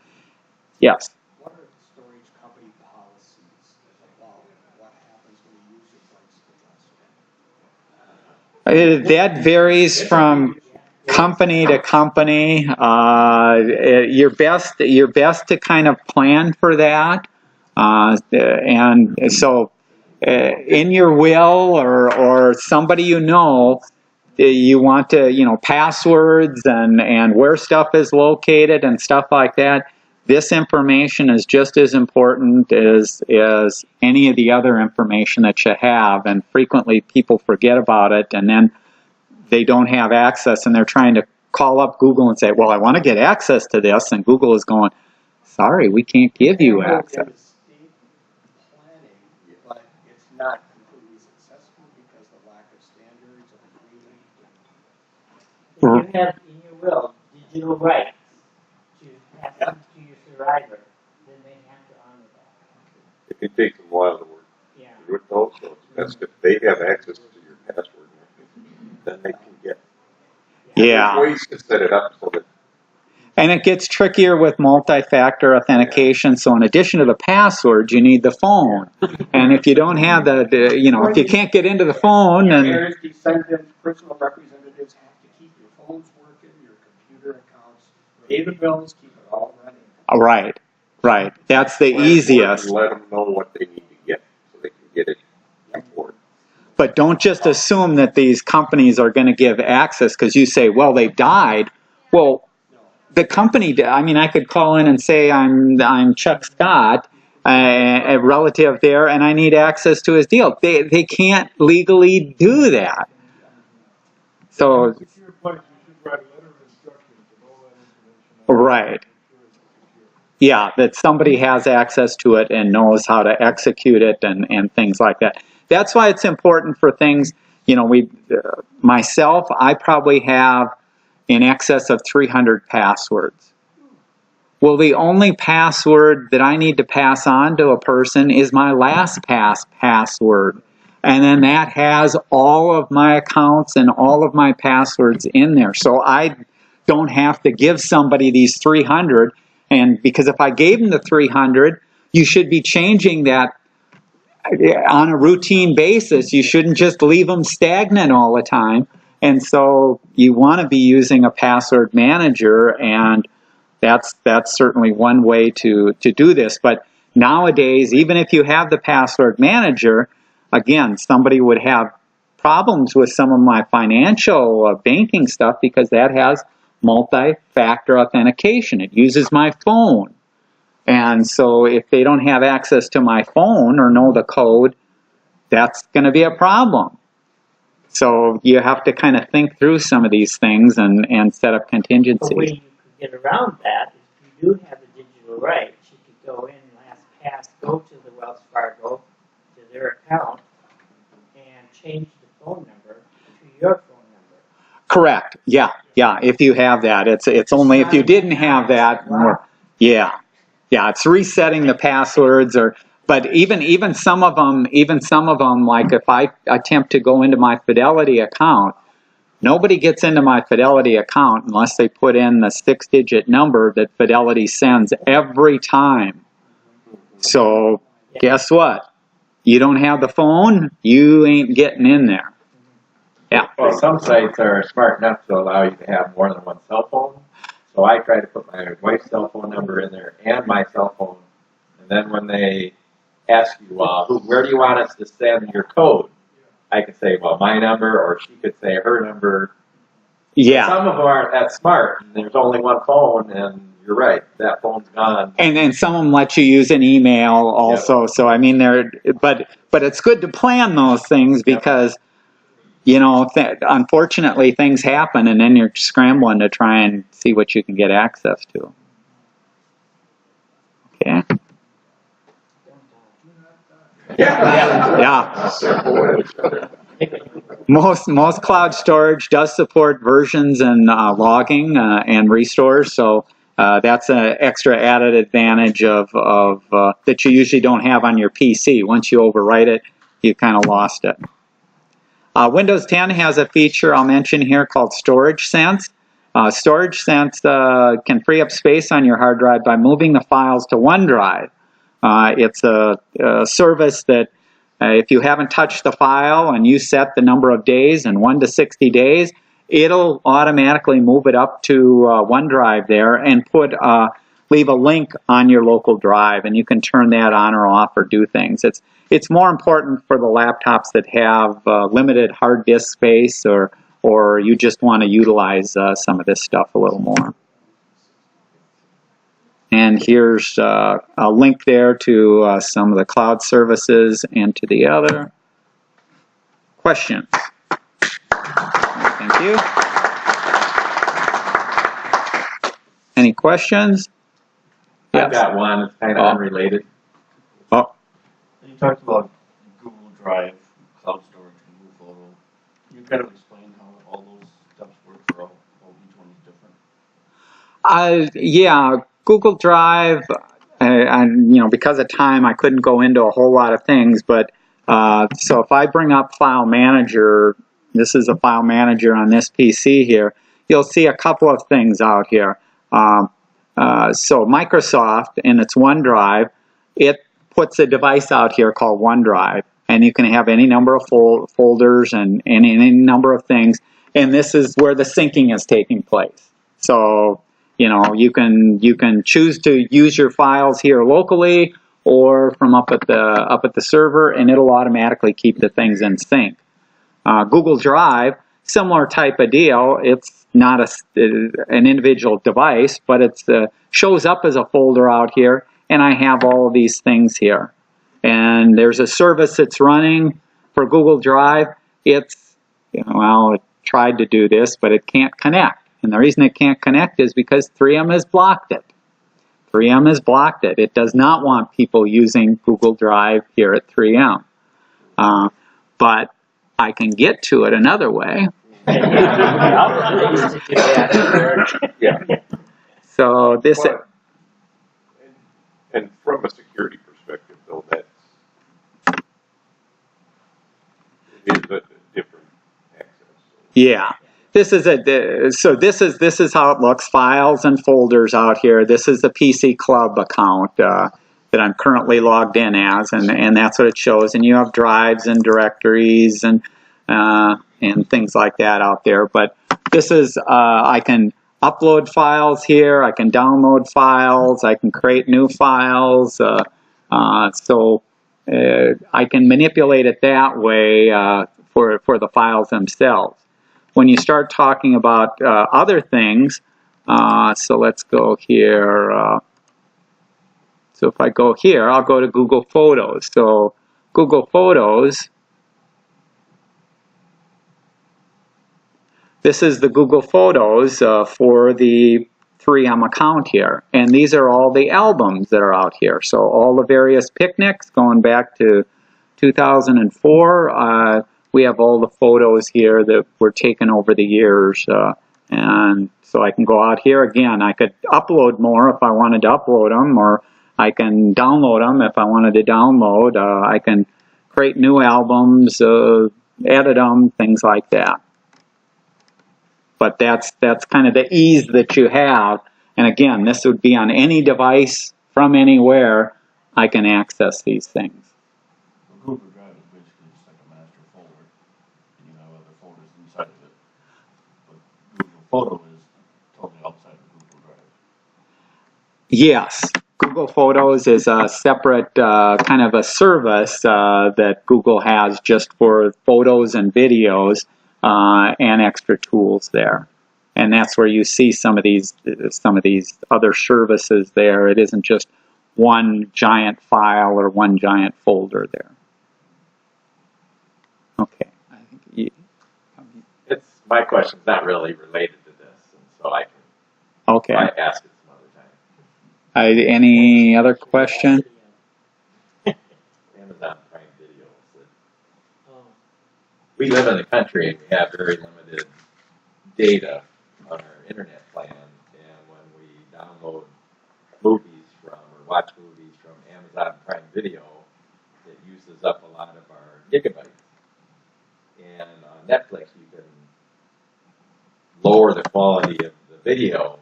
Yes. What are storage company policies about what happens when you use your flights? That varies from company to company. You're best to kind of plan for that. And so in your will or somebody you want to, passwords and where stuff is located and stuff like that. This information is just as important as any of the other information that you have, and frequently people forget about it, and then they don't have access and they're trying to call up Google and say, well, I want to get access to this, and Google is going, sorry, we can't give you They will access. get state planning, but it's not completely successful because the lack of standards of agreement. If you have in your will digital rights to pass them to your survivor, then they have to honor that. It can take them a while to work Yeah. with those, so it's best if they have access to your password, then they can get. Yeah. There's ways to set it up so that And it gets trickier with multi-factor authentication. So in addition to the password, you need the phone. And if you don't have the you know, if you can't get into the phone, then Marriage descendants, personal representatives have to keep your phones working, your computer accounts, pay the bills, keep it all running. right, right. That's the plan for it easiest. and let them know what they need to get so they can get it important. But don't just assume that these companies are going to give access because you say, well, they died. Well, the company, I mean, I could call in and say I'm Chuck Scott, a relative there, and I need access to his deal. They can't legally do that. So, Secure place, you should write a letter of instructions with all that information on it. right. Make sure it's secure. Yeah, that somebody has access to it and knows how to execute it and things like that. That's why it's important for things, you know, myself, I probably have in excess of 300 passwords. Well, the only password that I need to pass on to a person is my LastPass password. And then that has all of my accounts and all of my passwords in there. So I don't have to give somebody these 300. And because if I gave them the 300, you should be changing that on a routine basis. You shouldn't just leave them stagnant all the time. And so you want to be using a password manager, and that's certainly one way to do this. But nowadays, even if you have the password manager, again, somebody would have problems with some of my financial banking stuff because that has multi-factor authentication. It uses my phone. And so if they don't have access to my phone or know the code, that's going to be a problem. So you have to kind of think through some of these things and set up But contingencies. way you could get around that, if you do have the digital rights, you could go in LastPass, go to the Wells Fargo, to their account, and change the phone number to your phone number. Correct. Yeah. If you have that, it's only if you didn't have that. Yeah. It's resetting the passwords, but even some of them, like if I attempt to go into my Fidelity account, nobody gets into my Fidelity account unless they put in the 6-digit number that Fidelity sends every time. So guess what? You don't have the phone, you ain't getting in there. Yeah. Well, some sites are smart enough to allow you to have more than one cell phone. So I try to put my wife's cell phone number in there and my cell phone. And then when they ask you, where do you want us to send your code? I could say, well, my number, or she could say her number. Yeah. Some of them aren't that smart. And there's only one phone, and you're right, that phone's gone. And then some of them let you use an email also. Yep. So I mean, but it's good to plan those things because, you know, unfortunately things happen, and then you're scrambling to try and see what you can get access to. Okay. Yeah. Most cloud storage does support versions and logging and restores, so that's an extra added advantage of that you usually don't have on your PC. Once you overwrite it, you kind of lost it. Windows 10 has a feature I'll mention here called Storage Sense. Storage Sense can free up space on your hard drive by moving the files to OneDrive. It's a service that if you haven't touched the file and you set the number of days in 1 to 60 days, it'll automatically move it up to OneDrive there and leave a link on your local drive, and you can turn that on or off or do things. It's more important for the laptops that have limited hard disk space or you just want to utilize some of this stuff a little more. And here's a link there to some of the cloud services and to the other. Questions? Okay. Thank you. Any questions? I've Yes. got one, it's kind of unrelated. Oh, You talked about Google Drive, cloud storage, Google Photo. Can you kind of explain how all those steps work for how each one is different? yeah, Google Drive, and because of time, I couldn't go into a whole lot of things, but so if I bring up File Manager, this is a File Manager on this PC here, you'll see a couple of things out here. So Microsoft, in its OneDrive, it puts a device out here called OneDrive, and you can have any number of folders and any number of things, and this is where the syncing is taking place. So you can choose to use your files here locally or from up at the server, and it'll automatically keep the things in sync. Google Drive, similar type of deal. It's not an individual device, but it shows up as a folder out here, and I have all of these things here. And there's a service that's running for Google Drive. It's, well, it tried to do this, but it can't connect. And the reason it can't connect is because 3M has blocked it. 3M has blocked it. It does not want people using Google Drive here at 3M. But I can get to it another way. Yeah. So this. And from a security perspective, though, it is a different access. Yeah. This is how it looks. Files and folders out here. This is the PC Club account that I'm currently logged in as, and that's what it shows. And you have drives and directories and things like that out there. But this is I can upload files here. I can download files. I can create new files. So I can manipulate it that way for the files themselves. When you start talking about other things, so let's go here. So if I go here, I'll go to Google Photos. So Google Photos, this is the Google Photos for the 3M account here. And these are all the albums that are out here. So all the various picnics going back to 2004. We have all the photos here that were taken over the years. And so I can go out here again. I could upload more if I wanted to upload them, or I can download them if I wanted to download. I can create new albums, edit them, things like that. But that's kind of the ease that you have. And again, this would be on any device from anywhere. I can access these things. Google Drive is basically just like a master folder, and you have other folders inside of it. But Google Photo is totally outside of Google Drive. Yes, Google Photos is a separate kind of a service that Google has just for photos and videos and extra tools there. And that's where you see some of these other services there. It isn't just one giant file or one giant folder there. Okay. My question's not really related to this, and so I can might ask it some other time. Any other question? Amazon Prime Video. We live in the country and we have very limited data on our internet plan, and when we download movies from or watch movies from Amazon Prime Video, it uses up a lot of our gigabytes. And on Netflix, you can lower the quality of the video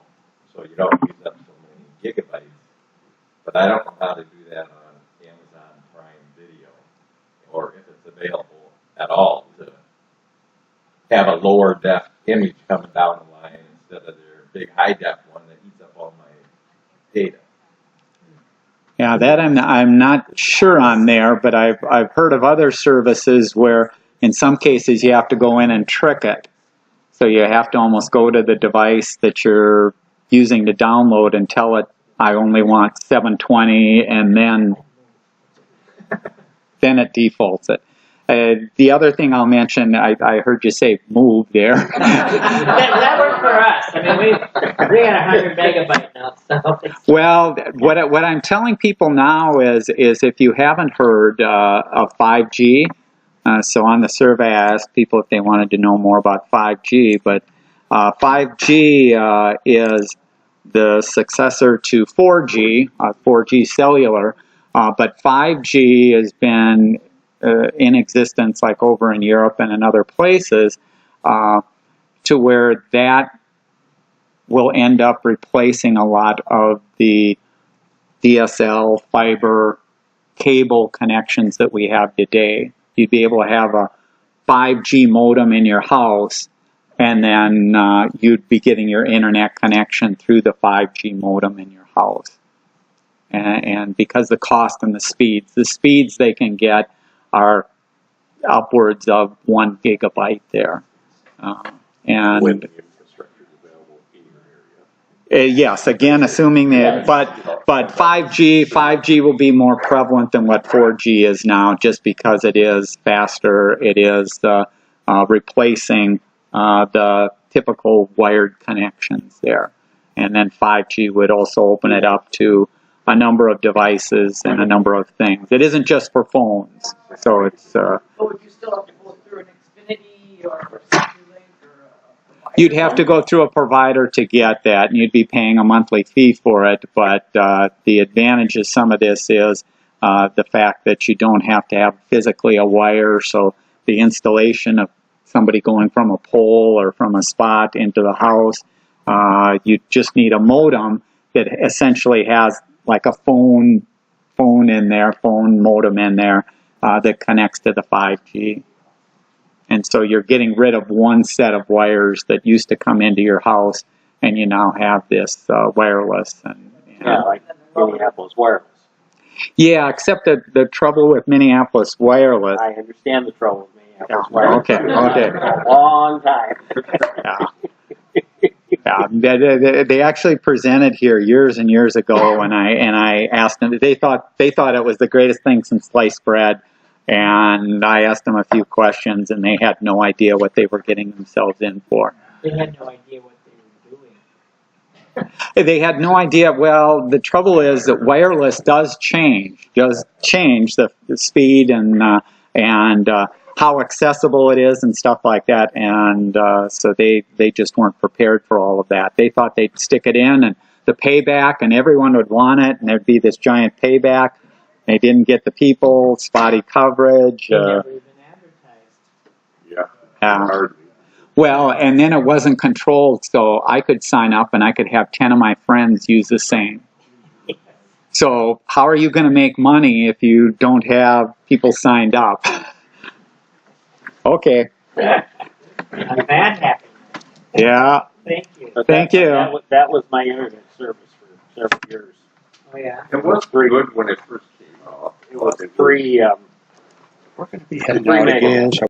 so you don't use up so many gigabytes. But I don't know how to do that on Amazon Prime Video, or if it's available at all to have a lower def image coming down the line instead of their big high def one that eats up all my data. Yeah, that I'm not sure on there, but I've heard of other services where in some cases you have to go in and trick it. So you have to almost go to the device that you're using to download and tell it, I only want 720, and then it defaults it. The other thing I'll mention, I heard you say move there. that worked for us. I mean, we got 100 megabyte now, so. Well, what I'm telling people now is if you haven't heard of 5G, so on the survey I asked people if they wanted to know more about 5G, but 5G is the successor to 4G, 4G cellular, but 5G has been in existence like over in Europe and in other places to where that will end up replacing a lot of the DSL fiber cable connections that we have today. You'd be able to have a 5G modem in your house, and then you'd be getting your internet connection through the 5G modem in your house. And because the cost and the speeds they can get are upwards of 1 gigabyte there. When the infrastructure is available in your area. Yes, again, assuming that, but 5G will be more prevalent than what 4G is now, just because it is faster. It is replacing the typical wired connections there, and then 5G would also open it up to a number of devices and a number of things. It isn't just for phones, so it's. But would you still have to go through an Xfinity or CenturyLink or a You'd have to go through a provider to get that, and you'd be paying a monthly fee for it. But the advantage of some of this is the fact that you don't have to have physically a wire, so the installation of somebody going from a pole or from a spot into the house, you just need a modem that essentially has like a phone in there, phone modem in there that connects to the 5G. And so you're getting rid of one set of wires that used to come into your house, and you now have this wireless. Yeah, like Minneapolis Wireless. Yeah, except that the trouble with Minneapolis Wireless. I understand the trouble with Minneapolis Wireless. Okay. A long time. Yeah. Yeah, they actually presented here years and years ago, and I asked them. They thought it was the greatest thing since sliced bread, and I asked them a few questions, and they had no idea what they were getting themselves in for. They had no idea what they were doing. They had no idea. Well, the trouble is that wireless does change the speed and how accessible it is and stuff like that. And so they just weren't prepared for all of that. They thought they'd stick it in and the payback, and everyone would want it, and there'd be this giant payback. They didn't get the people, spotty coverage. They never even advertised. Yeah. Hardly. Well, and then it wasn't controlled, so I could sign up and I could have 10 of my friends use the same. So how are you going to make money if you don't have people signed up? Okay. I'm bad happy. Yeah. Thank you. But Thank you. That was my internet service for several years. Oh, yeah. It was pretty good when it first came out. It was free. We're going to be heading Free out mega. again, so